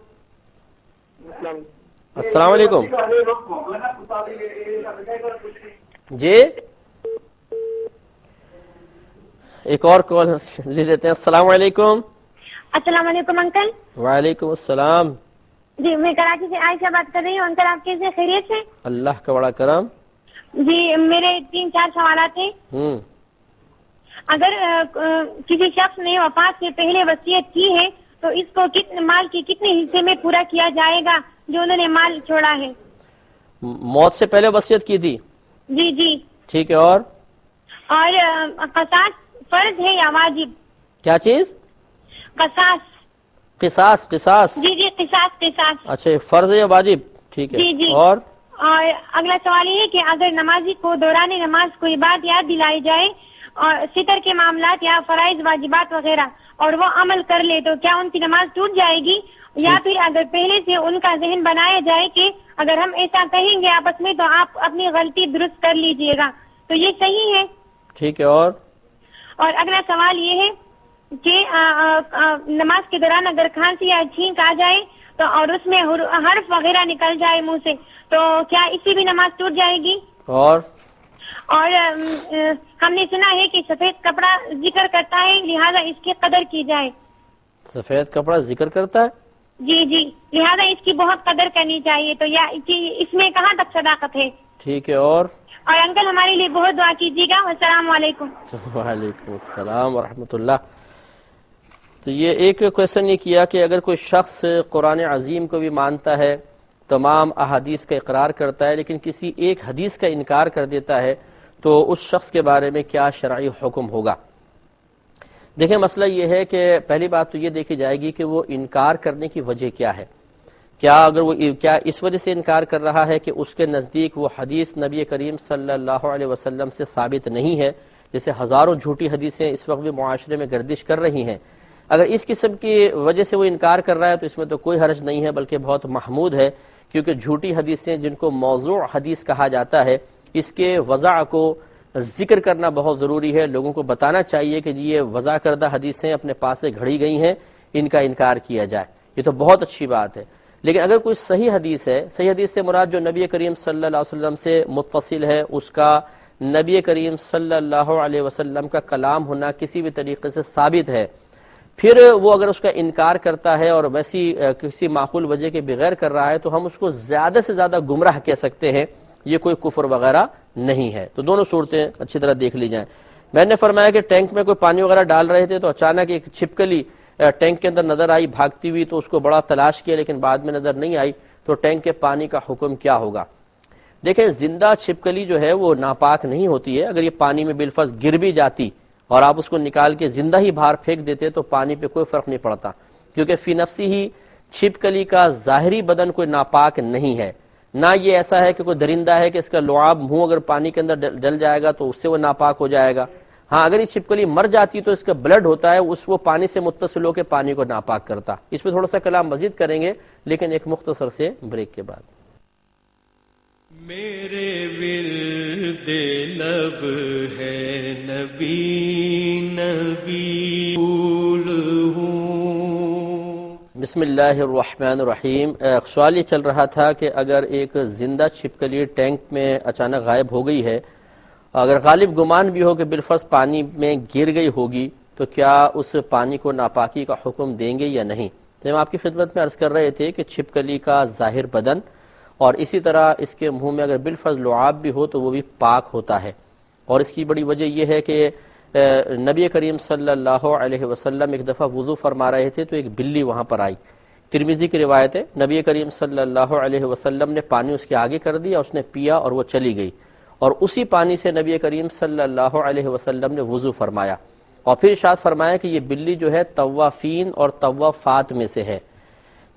السلام علیکم جی، ایک اور کال لے لیتے ہیں۔ السلام علیکم۔
السلام علیکم انکل۔
وعلیکم السلام۔
جی میں کراچی سے عائشہ بات کر رہی ہوں۔ انکل آپ کیسے، خیریت سے؟
اللہ کا بڑا کرم۔
جی میرے 3-4 سوالات ہیں۔ اگر کسی شخص نے وفات سے پہلے وصیت کی ہے تو اس کو مال کے کتنے حصے میں پورا کیا جائے گا جو انہوں نے مال چھوڑا ہے؟
موت سے پہلے وصیت کی تھی؟
جی جی
ٹھیک ہے۔ اور
قصاص فرض ہے یا واجب؟
کیا چیز؟
قصاص۔
قصاص؟ قصاص
جی جی قصاص۔
اچھا فرض ہے یا واجب؟ ٹھیک ہے۔
جی جی۔
اور
اگلا سوال یہ ہے کہ اگر نمازی کو دوران نماز کوئی بات یاد دلائی جائے اور ستر کے معاملات یا فرائض واجبات وغیرہ اور وہ عمل کر لے تو کیا ان کی نماز ٹوٹ جائے گی؟ یا پھر اگر پہلے سے ان کا ذہن بنایا جائے کہ اگر ہم ایسا کہیں گے آپس میں تو آپ اپنی غلطی درست کر لیجئے گا تو یہ صحیح ہے؟
ٹھیک ہے۔ اور
اگلا سوال یہ ہے کہ نماز کے دوران اگر کھانسی یا چھینک آ جائے تو اور اس میں حرف وغیرہ نکل جائے منہ سے تو کیا اس سے بھی نماز ٹوٹ جائے گی؟ اور ہم نے سنا ہے کہ سفید کپڑا ذکر کرتا ہے لہذا اس کی قدر کی جائے۔
سفید کپڑا ذکر کرتا ہے؟
جی جی، لہذا اس کی بہت قدر کرنی چاہیے، تو یا اس میں کہاں تک صداقت ہے؟
ٹھیک ہے۔ اور
انکل ہمارے لیے بہت دعا کیجیے گا۔ السلام علیکم۔
وعلیکم السلام ورحمۃ اللہ۔ تو یہ ایک کویشچن یہ کیا کہ اگر کوئی شخص قرآن عظیم کو بھی مانتا ہے، تمام احادیث کا اقرار کرتا ہے، لیکن کسی ایک حدیث کا انکار کر دیتا ہے، تو اس شخص کے بارے میں کیا شرعی حکم ہوگا؟ دیکھیں مسئلہ یہ ہے کہ پہلی بات تو یہ دیکھی جائے گی کہ وہ انکار کرنے کی وجہ کیا ہے. اگر وہ کیا اس وجہ سے انکار کر رہا ہے کہ اس کے نزدیک وہ حدیث نبی کریم صلی اللہ علیہ وسلم سے ثابت نہیں ہے، جیسے ہزاروں جھوٹی حدیثیں اس وقت بھی معاشرے میں گردش کر رہی ہیں. اگر اس قسم کی وجہ سے وہ انکار کر رہا ہے تو اس میں تو کوئی حرج نہیں ہے، بلکہ بہت محمود ہے، کیونکہ جھوٹی حدیثیں جن کو موضوع حدیث کہا جاتا ہے، اس کے وضع کو ذکر کرنا بہت ضروری ہے. لوگوں کو بتانا چاہیے کہ یہ وضع کردہ حدیثیں اپنے پاس سے گھڑی گئی ہیں، ان کا انکار کیا جائے. یہ تو بہت اچھی بات ہے. لیکن اگر کوئی صحیح حدیث ہے، صحیح حدیث سے مراد جو نبی کریم صلی اللہ علیہ وسلم سے متصل ہے، اس کا نبی کریم صلی اللہ علیہ وسلم کا کلام ہونا کسی بھی طریقے سے ثابت ہے، پھر وہ اگر اس کا انکار کرتا ہے اور ویسی کسی معقول وجہ کے بغیر کر رہا ہے، تو ہم اس کو زیادہ سے زیادہ گمراہ کہہ سکتے ہیں. یہ کوئی کفر وغیرہ نہیں ہے. تو دونوں صورتیں اچھی طرح دیکھ لی جائیں. میں نے فرمایا کہ ٹینک میں کوئی پانی وغیرہ ڈال رہے تھے تو اچانک ایک چھپکلی ٹینک کے اندر نظر آئی بھاگتی ہوئی، تو اس کو بڑا تلاش کیا لیکن بعد میں نظر نہیں آئی، تو ٹینک کے پانی کا حکم کیا ہوگا؟ دیکھیں زندہ چھپکلی جو ہے وہ ناپاک نہیں ہوتی ہے. اگر یہ پانی میں بالفرض گر بھی جاتی اور آپ اس کو نکال کے زندہ ہی باہر پھینک دیتے تو پانی پہ کوئی فرق نہیں پڑتا، کیونکہ فی نفسی ہی چھپکلی کا ظاہری بدن کوئی ناپاک نہیں ہے. نہ یہ ایسا ہے کہ کوئی درندہ ہے کہ اس کا لعاب منہ اگر پانی کے اندر ڈل جائے گا تو اس سے وہ ناپاک ہو جائے گا. ہاں اگر یہ چھپکلی مر جاتی تو اس کا بلڈ ہوتا ہے، وہ پانی سے متصل ہو کے پانی کو ناپاک کرتا. اس پہ تھوڑا سا کلام مزید کریں گے لیکن ایک مختصر سے بریک کے بعد.
میرے ورد لب ہے نبی نبی پھول ہوں.
بسم اللہ الرحمن الرحیم. سوال یہ چل رہا تھا کہ اگر ایک زندہ چھپکلی ٹینک میں اچانک غائب ہو گئی ہے، اگر غالب گمان بھی ہو کہ بالفرض پانی میں گر گئی ہوگی، تو کیا اس پانی کو ناپاکی کا حکم دیں گے یا نہیں؟ تو ہم آپ کی خدمت میں عرض کر رہے تھے کہ چھپکلی کا ظاہر بدن اور اسی طرح اس کے منہ میں اگر بالفرض لعاب بھی ہو تو وہ بھی پاک ہوتا ہے. اور اس کی بڑی وجہ یہ ہے کہ نبی کریم صلی اللہ علیہ وسلم ایک دفعہ وضو فرما رہے تھے تو ایک بلی وہاں پر آئی. ترمذی کی روایت ہے، نبی کریم صلی اللہ علیہ وسلم نے پانی اس کے آگے کر دیا، اس نے پیا اور وہ چلی گئی، اور اسی پانی سے نبی کریم صلی اللہ علیہ وسلم نے وضو فرمایا. اور پھر ارشاد فرمایا کہ یہ بلی جو ہے طوافین اور طوافات میں سے ہے.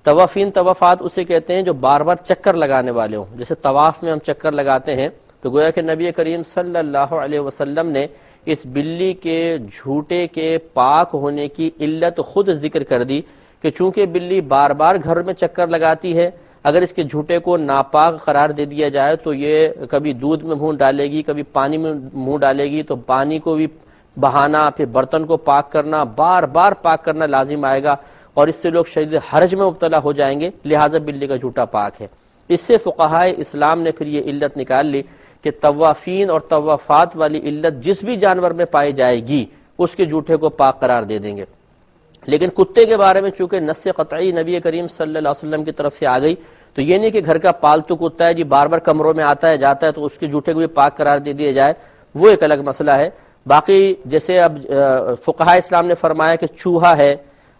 طوافین طوافات اسے کہتے ہیں جو بار بار چکر لگانے والے ہوں. جیسے طواف میں ہم چکر لگاتے ہیں، تو گویا کہ نبی کریم صلی اللہ علیہ وسلم نے اس بلی کے جھوٹے کے پاک ہونے کی علت خود ذکر کر دی کہ چونکہ بلی بار بار گھر میں چکر لگاتی ہے، اگر اس کے جھوٹے کو ناپاک قرار دے دیا جائے تو یہ کبھی دودھ میں منہ ڈالے گی، کبھی پانی میں منہ ڈالے گی، تو پانی کو بھی بہانا، پھر برتن کو پاک کرنا، بار بار پاک کرنا لازم آئے گا، اور اس سے لوگ شدید حرج میں مبتلا ہو جائیں گے. لہٰذا بلی کا جھوٹا پاک ہے. اس سے فقہائے اسلام نے پھر یہ علت نکال لی کہ طوافین اور طوافات والی علت جس بھی جانور میں پائی جائے گی اس کے جھوٹے کو پاک قرار دے دیں گے. لیکن کتے کے بارے میں چونکہ نص قطعی نبی کریم صلی اللہ علیہ وسلم کی طرف سے آ گئی، تو یہ نہیں کہ گھر کا پالتو کتا ہے جی بار بار کمروں میں آتا ہے جاتا ہے تو اس کے جھوٹے کو بھی پاک قرار دے دیا جائے، وہ ایک الگ مسئلہ ہے. باقی جیسے اب فقہائے اسلام نے فرمایا کہ چوہا ہے،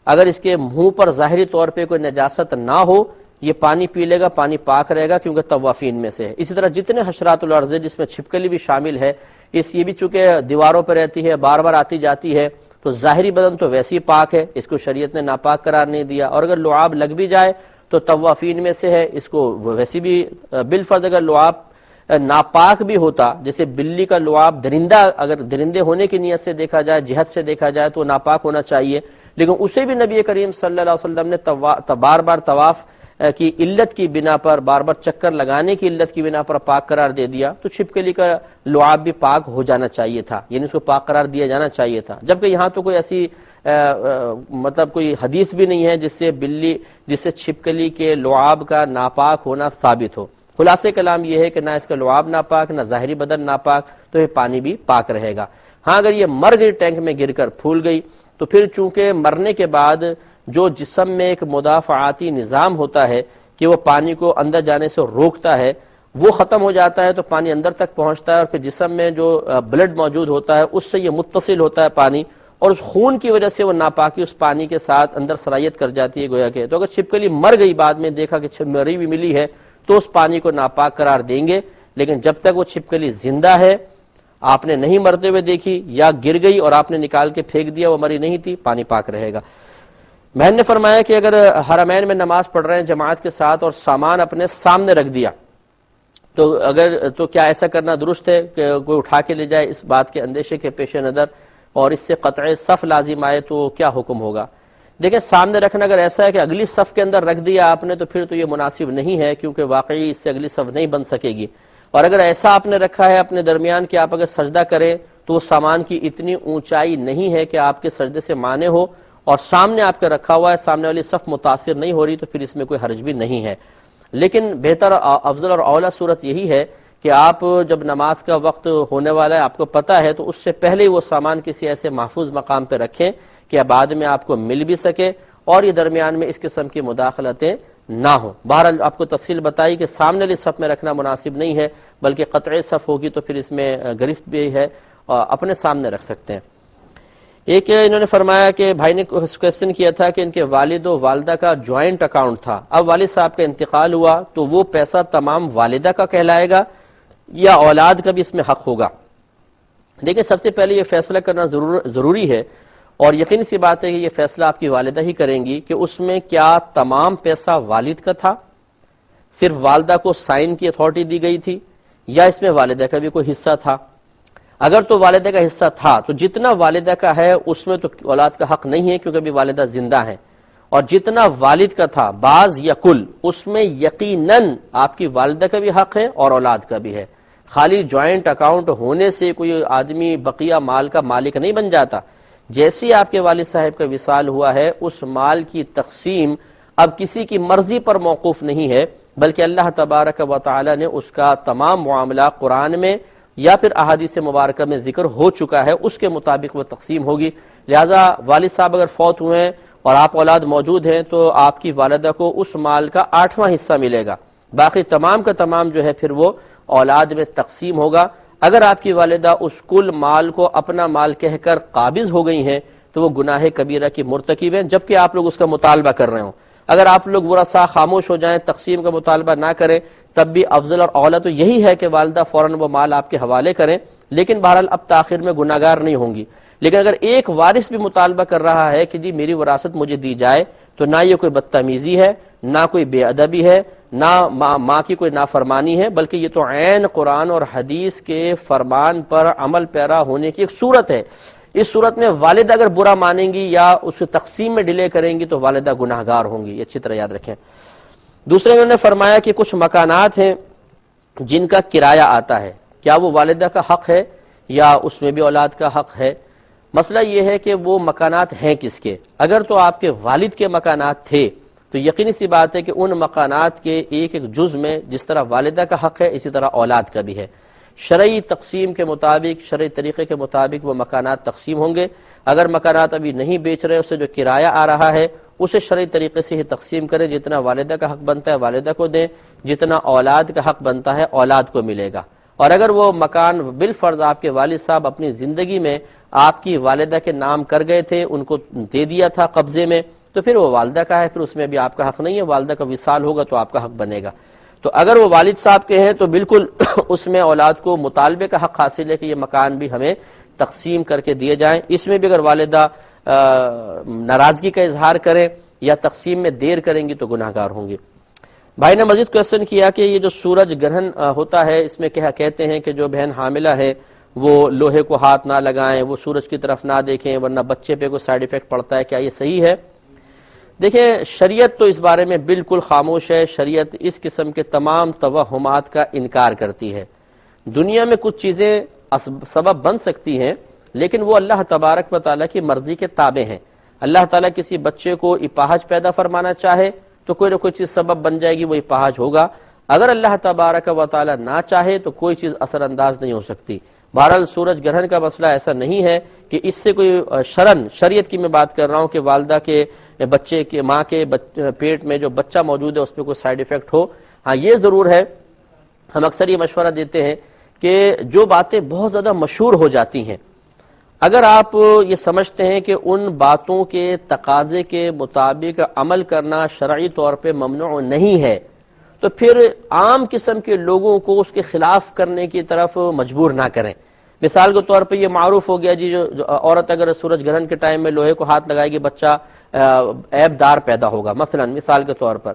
اگر اس کے منہ پر ظاہری طور پہ کوئی نجاست نہ ہو، یہ پانی پی لے گا، پانی پاک رہے گا کیونکہ طوافین میں سے ہے. اسی طرح جتنے حشرات الارض جس میں چھپکلی بھی شامل ہے، یہ بھی چونکہ دیواروں پہ رہتی ہے، بار بار آتی جاتی ہے، تو ظاہری بدن تو ویسے ہی پاک ہے، اس کو شریعت نے ناپاک قرار نہیں دیا. اور اگر لعاب لگ بھی جائے تو طوافین میں سے ہے، اس کو ویسے بھی بالفرض اگر لعاب ناپاک بھی ہوتا، جیسے بلی کا لعاب اگر درندے ہونے کی نیت سے دیکھا جائے، جہت سے دیکھا جائے تو ناپاک ہونا چاہیے، لیکن اسے بھی نبی کریم صلی اللہ علیہ وسلم نے بار بار طواف کی علت کی بنا پر، بار بار چکر لگانے کی علت کی بنا پر پاک قرار دے دیا. تو چھپکلی کا لعاب بھی پاک ہو جانا چاہیے تھا، یعنی اس کو پاک قرار دیا جانا چاہیے تھا. جبکہ یہاں تو کوئی ایسی مطلب کوئی حدیث بھی نہیں ہے جس سے چھپکلی کے لعاب کا ناپاک ہونا ثابت ہو. خلاصے کلام یہ ہے کہ نہ اس کا لعاب ناپاک، نہ ظاہری بدن ناپاک، تو یہ پانی بھی پاک رہے گا. ہاں اگر یہ مر گئی، ٹینک میں گر کر پھول گئی، تو پھر چونکہ مرنے کے بعد جو جسم میں ایک مدافعاتی نظام ہوتا ہے کہ وہ پانی کو اندر جانے سے روکتا ہے، وہ ختم ہو جاتا ہے تو پانی اندر تک پہنچتا ہے، اور پھر جسم میں جو بلڈ موجود ہوتا ہے اس سے یہ متصل ہوتا ہے پانی، اور اس خون کی وجہ سے وہ ناپاکی اس پانی کے ساتھ اندر سرایت کر جاتی ہے گویا کہ، تو اگر چھپکلی مر گئی بعد میں دیکھا کہ مری بھی ملی ہے تو اس پانی کو ناپاک قرار دیں گے، لیکن جب تک وہ چھپکلی زندہ ہے، آپ نے نہیں مرتے ہوئے دیکھی یا گر گئی اور آپ نے نکال کے پھینک دیا، وہ مری نہیں تھی، پانی پاک رہے گا۔ بہن نے فرمایا کہ اگر حرمین میں نماز پڑھ رہے ہیں جماعت کے ساتھ اور سامان اپنے سامنے رکھ دیا تو کیا ایسا کرنا درست ہے کہ کوئی اٹھا کے لے جائے؟ اس بات کے اندیشے کے پیش نظر اور اس سے قطع صف لازم آئے تو کیا حکم ہوگا؟ دیکھیں، سامنے رکھنا اگر ایسا ہے کہ اگلی صف کے اندر رکھ دیا آپ نے تو پھر تو یہ مناسب نہیں ہے، کیونکہ واقعی اس سے اگلی صف نہیں بن سکے گی۔ اور اگر ایسا آپ نے رکھا ہے اپنے درمیان کہ آپ اگر سجدہ کریں تو وہ سامان کی اتنی اونچائی نہیں ہے کہ آپ کے سجدے سے مانے ہو، اور سامنے آپ کا رکھا ہوا ہے، سامنے والی صف متاثر نہیں ہو رہی، تو پھر اس میں کوئی حرج بھی نہیں ہے۔ لیکن بہتر، افضل اور اولا صورت یہی ہے کہ آپ جب نماز کا وقت ہونے والا ہے، آپ کو پتہ ہے، تو اس سے پہلے وہ سامان کسی ایسے محفوظ مقام پہ رکھیں کہ بعد میں آپ کو مل بھی سکے اور یہ درمیان میں اس قسم کی مداخلتیں نہ ہوں۔ بہرحال آپ کو تفصیل بتائی کہ سامنے والی صف میں رکھنا مناسب نہیں ہے، بلکہ قطع صف ہوگی تو پھر اس میں گرفت بھی ہے، اور اپنے سامنے رکھ سکتے ہیں۔ ایک انہوں نے فرمایا کہ بھائی نے کوشچن کیا تھا کہ ان کے والد و والدہ کا جوائنٹ اکاؤنٹ تھا، اب والد صاحب کا انتقال ہوا تو وہ پیسہ تمام والدہ کا کہلائے گا یا اولاد کا بھی اس میں حق ہوگا؟ دیکھیں، سب سے پہلے یہ فیصلہ کرنا ضروری ہے، اور یقینی سی بات ہے کہ یہ فیصلہ آپ کی والدہ ہی کریں گی کہ اس میں کیا تمام پیسہ والد کا تھا، صرف والدہ کو سائن کی اتھارٹی دی گئی تھی، یا اس میں والدہ کا بھی کوئی حصہ تھا۔ اگر تو والدہ کا حصہ تھا تو جتنا والدہ کا ہے اس میں تو اولاد کا حق نہیں ہے، کیونکہ ابھی والدہ زندہ ہیں، اور جتنا والد کا تھا بعض یا کل، اس میں یقیناً آپ کی والدہ کا بھی حق ہے اور اولاد کا بھی ہے۔ خالی جوائنٹ اکاؤنٹ ہونے سے کوئی آدمی بقیہ مال کا مالک نہیں بن جاتا۔ جیسے ہی آپ کے والد صاحب کا وصال ہوا ہے، اس مال کی تقسیم اب کسی کی مرضی پر موقوف نہیں ہے، بلکہ اللہ تبارک و تعالی نے اس کا تمام معاملہ قرآن میں یا پھر احادیث مبارکہ میں ذکر ہو چکا ہے، اس کے مطابق وہ تقسیم ہوگی۔ لہذا والد صاحب اگر فوت ہوئے ہیں اور آپ اولاد موجود ہیں تو آپ کی والدہ کو اس مال کا 8واں حصہ ملے گا، باقی تمام کا تمام جو ہے پھر وہ اولاد میں تقسیم ہوگا۔ اگر آپ کی والدہ اس کل مال کو اپنا مال کہہ کر قابض ہو گئی ہیں تو وہ گناہ کبیرہ کی مرتکب ہیں، جبکہ آپ لوگ اس کا مطالبہ کر رہے ہوں۔ اگر آپ لوگ ورثاء خاموش ہو جائیں، تقسیم کا مطالبہ نہ کریں، تب بھی افضل اور اولا تو یہی ہے کہ والدہ فوراً وہ مال آپ کے حوالے کریں، لیکن بہرحال اب تاخیر میں گناہگار نہیں ہوں گی۔ لیکن اگر ایک وارث بھی مطالبہ کر رہا ہے کہ جی میری وراثت مجھے دی جائے، تو نہ یہ کوئی بدتمیزی ہے، نہ کوئی بے ادبی ہے، نہ ماں کی کوئی نافرمانی ہے، بلکہ یہ تو عین قرآن اور حدیث کے فرمان پر عمل پیرا ہونے کی ایک صورت ہے۔ اس صورت میں والدہ اگر برا مانیں گی یا اس تقسیم میں ڈیلے کریں گی تو والدہ گناہگار ہوں گی، یہ اچھی طرح یاد رکھیں۔ دوسرے انہوں نے فرمایا کہ کچھ مکانات ہیں جن کا کرایہ آتا ہے، کیا وہ والدہ کا حق ہے یا اس میں بھی اولاد کا حق ہے؟ مسئلہ یہ ہے کہ وہ مکانات ہیں کس کے؟ اگر تو آپ کے والد کے مکانات تھے تو یقینی سی بات ہے کہ ان مکانات کے ایک ایک جز میں جس طرح والدہ کا حق ہے، اسی طرح اولاد کا بھی ہے۔ شرعی تقسیم کے مطابق، شرعی طریقے کے مطابق وہ مکانات تقسیم ہوں گے۔ اگر مکانات ابھی نہیں بیچ رہے، اسے جو کرایہ آ رہا ہے اسے شرعی طریقے سے ہی تقسیم کریں، جتنا والدہ کا حق بنتا ہے والدہ کو دیں، جتنا اولاد کا حق بنتا ہے اولاد کو ملے گا۔ اور اگر وہ مکان بالفرض آپ کے والد صاحب اپنی زندگی میں آپ کی والدہ کے نام کر گئے تھے، ان کو دے دیا تھا قبضے میں، تو پھر وہ والدہ کا ہے، پھر اس میں بھی آپ کا حق نہیں ہے، والدہ کا وصال ہوگا تو آپ کا حق بنے گا۔ تو اگر وہ والد صاحب کے ہیں تو بالکل اس میں اولاد کو مطالبے کا حق حاصل ہے کہ یہ مکان بھی ہمیں تقسیم کر کے دیے جائیں۔ اس میں بھی اگر والدہ ناراضگی کا اظہار کریں یا تقسیم میں دیر کریں گی تو گناہگار ہوں گی۔ بھائی نے مزید کوشچن کیا کہ یہ جو سورج گرہن ہوتا ہے، اس میں کہتے ہیں کہ جو بہن حاملہ ہے وہ لوہے کو ہاتھ نہ لگائیں، وہ سورج کی طرف نہ دیکھیں ورنہ بچے پہ کوئی سائیڈ ایفیکٹ پڑتا ہے، کیا یہ صحیح ہے؟ دیکھیں، شریعت تو اس بارے میں بالکل خاموش ہے۔ شریعت اس قسم کے تمام توہمات کا انکار کرتی ہے۔ دنیا میں کچھ چیزیں سبب بن سکتی ہیں، لیکن وہ اللہ تبارک و تعالیٰ کی مرضی کے تابع ہیں۔ اللہ تعالیٰ کسی بچے کو اپاہج پیدا فرمانا چاہے تو کوئی نہ کوئی چیز سبب بن جائے گی، وہ اپاہج ہوگا۔ اگر اللہ تبارک و تعالیٰ نہ چاہے تو کوئی چیز اثر انداز نہیں ہو سکتی۔ بہرحال سورج گرہن کا مسئلہ ایسا نہیں ہے کہ اس سے کوئی شریعت کی میں بات کر رہا ہوں کہ والدہ کے بچے کے ماں کے پیٹ میں جو بچہ موجود ہے اس پہ کوئی سائیڈ ایفیکٹ ہو۔ ہاں یہ ضرور ہے، ہم اکثر یہ مشورہ دیتے ہیں کہ جو باتیں بہت زیادہ مشہور ہو جاتی ہیں اگر آپ یہ سمجھتے ہیں کہ ان باتوں کے تقاضے کے مطابق عمل کرنا شرعی طور پہ ممنوع نہیں ہے تو پھر عام قسم کے لوگوں کو اس کے خلاف کرنے کی طرف مجبور نہ کریں. مثال کے طور پہ یہ معروف ہو گیا جی جو عورت اگر سورج گرہن کے ٹائم میں لوہے کو ہاتھ لگائے گی بچہ عیب دار پیدا ہوگا مثلا مثال کے طور پر.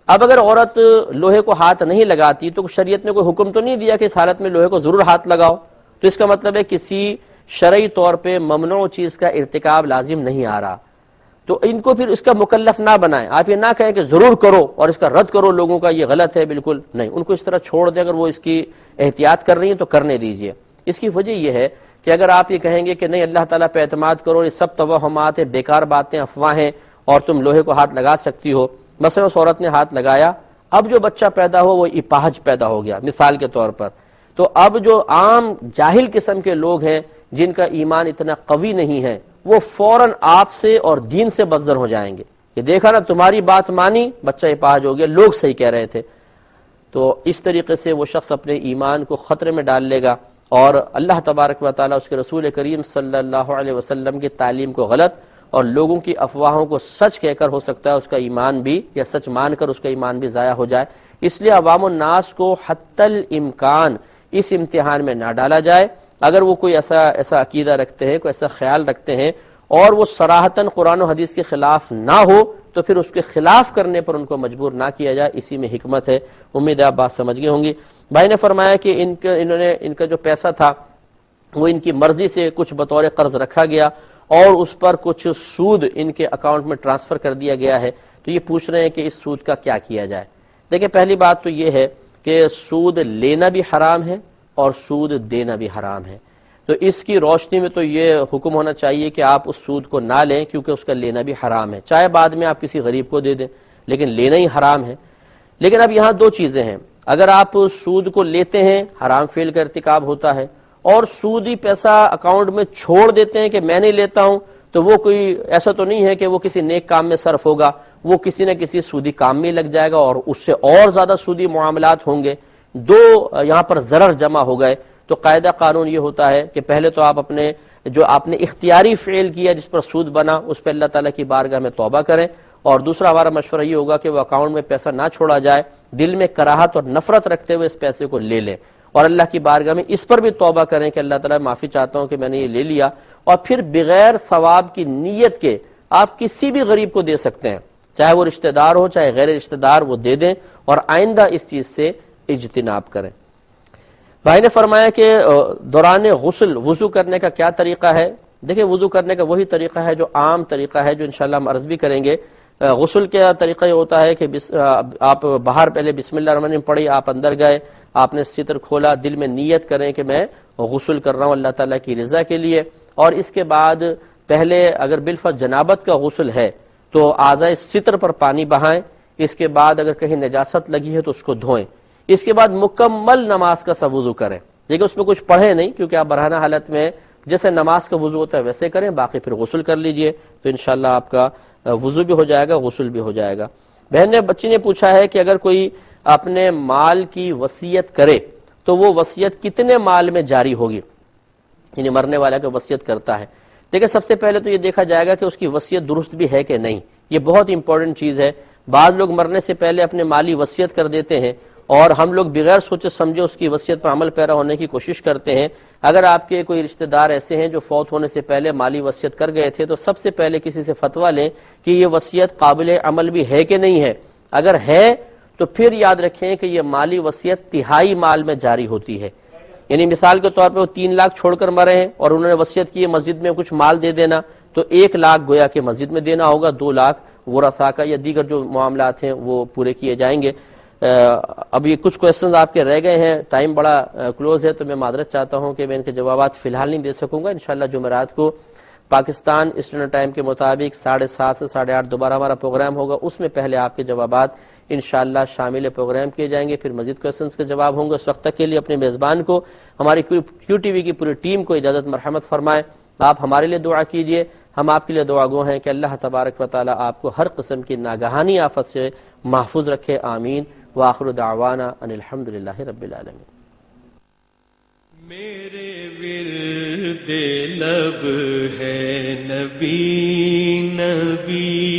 اب اگر عورت لوہے کو ہاتھ نہیں لگاتی تو شریعت نے کوئی حکم تو نہیں دیا کہ اس حالت میں لوہے کو ضرور ہاتھ لگاؤ. تو اس کا مطلب ہے کسی شرعی طور پہ ممنوع چیز کا ارتکاب لازم نہیں آ رہا. تو ان کو پھر اس کا مکلف نہ بنائیں. آپ یہ نہ کہیں کہ ضرور کرو اور اس کا رد کرو لوگوں کا یہ غلط ہے، بالکل نہیں. ان کو اس طرح چھوڑ دیں. اگر وہ اس کی احتیاط کر رہی ہیں تو کرنے دیجئے. اس کی وجہ یہ ہے کہ اگر آپ یہ کہیں گے کہ نہیں اللہ تعالیٰ پہ اعتماد کرو، یہ سب توہمات ہیں، بیکار باتیں، افواہیں، اور تم لوہے کو ہاتھ لگا سکتی ہو. مثلا اس عورت نے ہاتھ لگایا، اب جو بچہ پیدا ہو وہ اپاہج پیدا ہو گیا مثال کے طور پر. تو اب جو عام جاہل قسم کے لوگ ہیں جن کا ایمان اتنا قوی نہیں ہے وہ فوراً آپ سے اور دین سے بدظن ہو جائیں گے. یہ دیکھا نا تمہاری بات مانی بچہ اپاہج ہو گیا، لوگ صحیح کہہ رہے تھے. تو اس طریقے سے وہ شخص اپنے ایمان کو خطرے میں ڈال لے گا اور اللہ تبارک و تعالیٰ اس کے رسول کریم صلی اللہ علیہ وسلم کی تعلیم کو غلط اور لوگوں کی افواہوں کو سچ کہہ کر ہو سکتا ہے اس کا ایمان بھی یا سچ مان کر اس کا ایمان بھی ضائع ہو جائے. اس لیے عوام الناس کو حتی الامکان اس امتحان میں نہ ڈالا جائے. اگر وہ کوئی ایسا عقیدہ رکھتے ہیں، کوئی ایسا خیال رکھتے ہیں اور وہ صراحتاً قرآن و حدیث کے خلاف نہ ہو تو پھر اس کے خلاف کرنے پر ان کو مجبور نہ کیا جائے. اسی میں حکمت ہے. امید ہے آپ بات سمجھ گئے ہوں گی. بھائی نے فرمایا کہ ان کا جو پیسہ تھا وہ ان کی مرضی سے کچھ بطور قرض رکھا گیا اور اس پر کچھ سود ان کے اکاؤنٹ میں ٹرانسفر کر دیا گیا ہے. تو یہ پوچھ رہے ہیں کہ اس سود کا کیا کیا جائے. دیکھیں پہلی بات تو یہ ہے کہ سود لینا بھی حرام ہے اور سود دینا بھی حرام ہے. تو اس کی روشنی میں تو یہ حکم ہونا چاہیے کہ آپ اس سود کو نہ لیں کیونکہ اس کا لینا بھی حرام ہے. چاہے بعد میں آپ کسی غریب کو دے دیں لیکن لینا ہی حرام ہے. لیکن اب یہاں دو چیزیں ہیں. اگر آپ سود کو لیتے ہیں حرام فعل کا ارتکاب ہوتا ہے، اور سودی پیسہ اکاؤنٹ میں چھوڑ دیتے ہیں کہ میں نہیں لیتا ہوں تو وہ کوئی ایسا تو نہیں ہے کہ وہ کسی نیک کام میں صرف ہوگا، وہ کسی نہ کسی سودی کام میں لگ جائے گا اور اس سے اور زیادہ سودی معاملات ہوں گے. دو یہاں پر ضرر جمع ہو گئے. تو قاعدہ قانون یہ ہوتا ہے کہ پہلے تو آپ اپنے جو آپ نے اختیاری فعل کیا جس پر سود بنا اس پہ اللہ تعالیٰ کی بارگاہ میں توبہ کریں. اور دوسرا ہمارا مشورہ یہ ہوگا کہ وہ اکاؤنٹ میں پیسہ نہ چھوڑا جائے، دل میں کراہت اور نفرت رکھتے ہوئے اس پیسے کو لے لیں اور اللہ کی بارگاہ میں اس پر بھی توبہ کریں کہ اللہ تعالیٰ معافی چاہتا ہوں کہ میں نے یہ لے لیا. اور پھر بغیر ثواب کی نیت کے آپ کسی بھی غریب کو دے سکتے ہیں، چاہے وہ رشتہ دار ہو چاہے غیر رشتہ دار، وہ دے دیں اور آئندہ اس چیز سے اجتناب کریں. بھائی نے فرمایا کہ دوران غسل وضو کرنے کا کیا طریقہ ہے. دیکھیں وضو کرنے کا وہی طریقہ ہے جو عام طریقہ ہے جو انشاءاللہ ہم عرض بھی کریں گے. غسل کا طریقہ یہ ہوتا ہے کہ آپ باہر پہلے بسم اللہ الرحمن الرحیم پڑھی، آپ اندر گئے، آپ نے ستر کھولا، دل میں نیت کریں کہ میں غسل کر رہا ہوں اللہ تعالیٰ کی رضا کے لیے. اور اس کے بعد پہلے اگر بالفرض جنابت کا غسل ہے تو اعضائے ستر پر پانی بہائیں. اس کے بعد اگر کہیں نجاست لگی ہے تو اس کو دھوئیں. اس کے بعد مکمل نماز کا سا وضو کریں. لیکن اس میں کچھ پڑھیں نہیں کیونکہ آپ برہنہ حالت میں جیسے نماز کا وضو ہوتا ہے ویسے کریں، باقی پھر غسل کر لیجئے تو انشاءاللہ آپ کا وضو بھی ہو جائے گا، غسل بھی ہو جائے گا. بچی نے پوچھا ہے کہ اگر کوئی اپنے مال کی وصیت کرے تو وہ وصیت کتنے مال میں جاری ہوگی، یعنی مرنے والا کا وصیت کرتا ہے. دیکھیں سب سے پہلے تو یہ دیکھا جائے گا کہ اس کی وصیت درست بھی ہے کہ نہیں. یہ بہت امپورٹنٹ چیز ہے. بعض لوگ مرنے سے پہلے اپنے مالی وصیت کر دیتے ہیں اور ہم لوگ بغیر سوچے سمجھے اس کی وصیت پر عمل پیرا ہونے کی کوشش کرتے ہیں. اگر آپ کے کوئی رشتہ دار ایسے ہیں جو فوت ہونے سے پہلے مالی وصیت کر گئے تھے تو سب سے پہلے کسی سے فتویٰ لیں کہ یہ وصیت قابل عمل بھی ہے کہ نہیں ہے. اگر ہے تو پھر یاد رکھیں کہ یہ مالی وصیت تہائی مال میں جاری ہوتی ہے. یعنی مثال کے طور پہ وہ 3 لاکھ چھوڑ کر مرے ہیں اور انہوں نے وصیت کی ہے مسجد میں کچھ مال دے دینا، تو 1 لاکھ گویا کہ مسجد میں دینا ہوگا، 2 لاکھ ورثاء کا یا دیگر جو معاملات ہیں وہ پورے کیے جائیں گے. اب یہ کچھ کویسچنز آپ کے رہ گئے ہیں، ٹائم بڑا کلوز ہے تو میں معذرت چاہتا ہوں کہ میں ان کے جوابات فی الحال نہیں دے سکوں گا. انشاءاللہ جمعرات کو پاکستان اسٹینڈرڈ ٹائم کے مطابق 7:30 سے 8:30 دوبارہ ہمارا پروگرام ہوگا. اس میں پہلے آپ کے جوابات انشاءاللہ شامل پروگرام کیے جائیں گے، پھر مزید کویسچنز کے جواب ہوں گے. اس وقت تک کے لیے اپنے میزبان کو، ہماری کیو ٹی وی کی پوری ٹیم کو اجازت مرحمت فرمائیں. آپ ہمارے لیے دعا کیجئے، ہم آپ کے لیے دعا گو ہیں کہ اللہ تبارک و تعالی آپ کو ہر قسم کی ناگہانی آفت سے محفوظ رکھے. آمین. وآخر دعوانا ان الحمدللہ رب العالمین.
میرے ورد لب ہے نبی نبی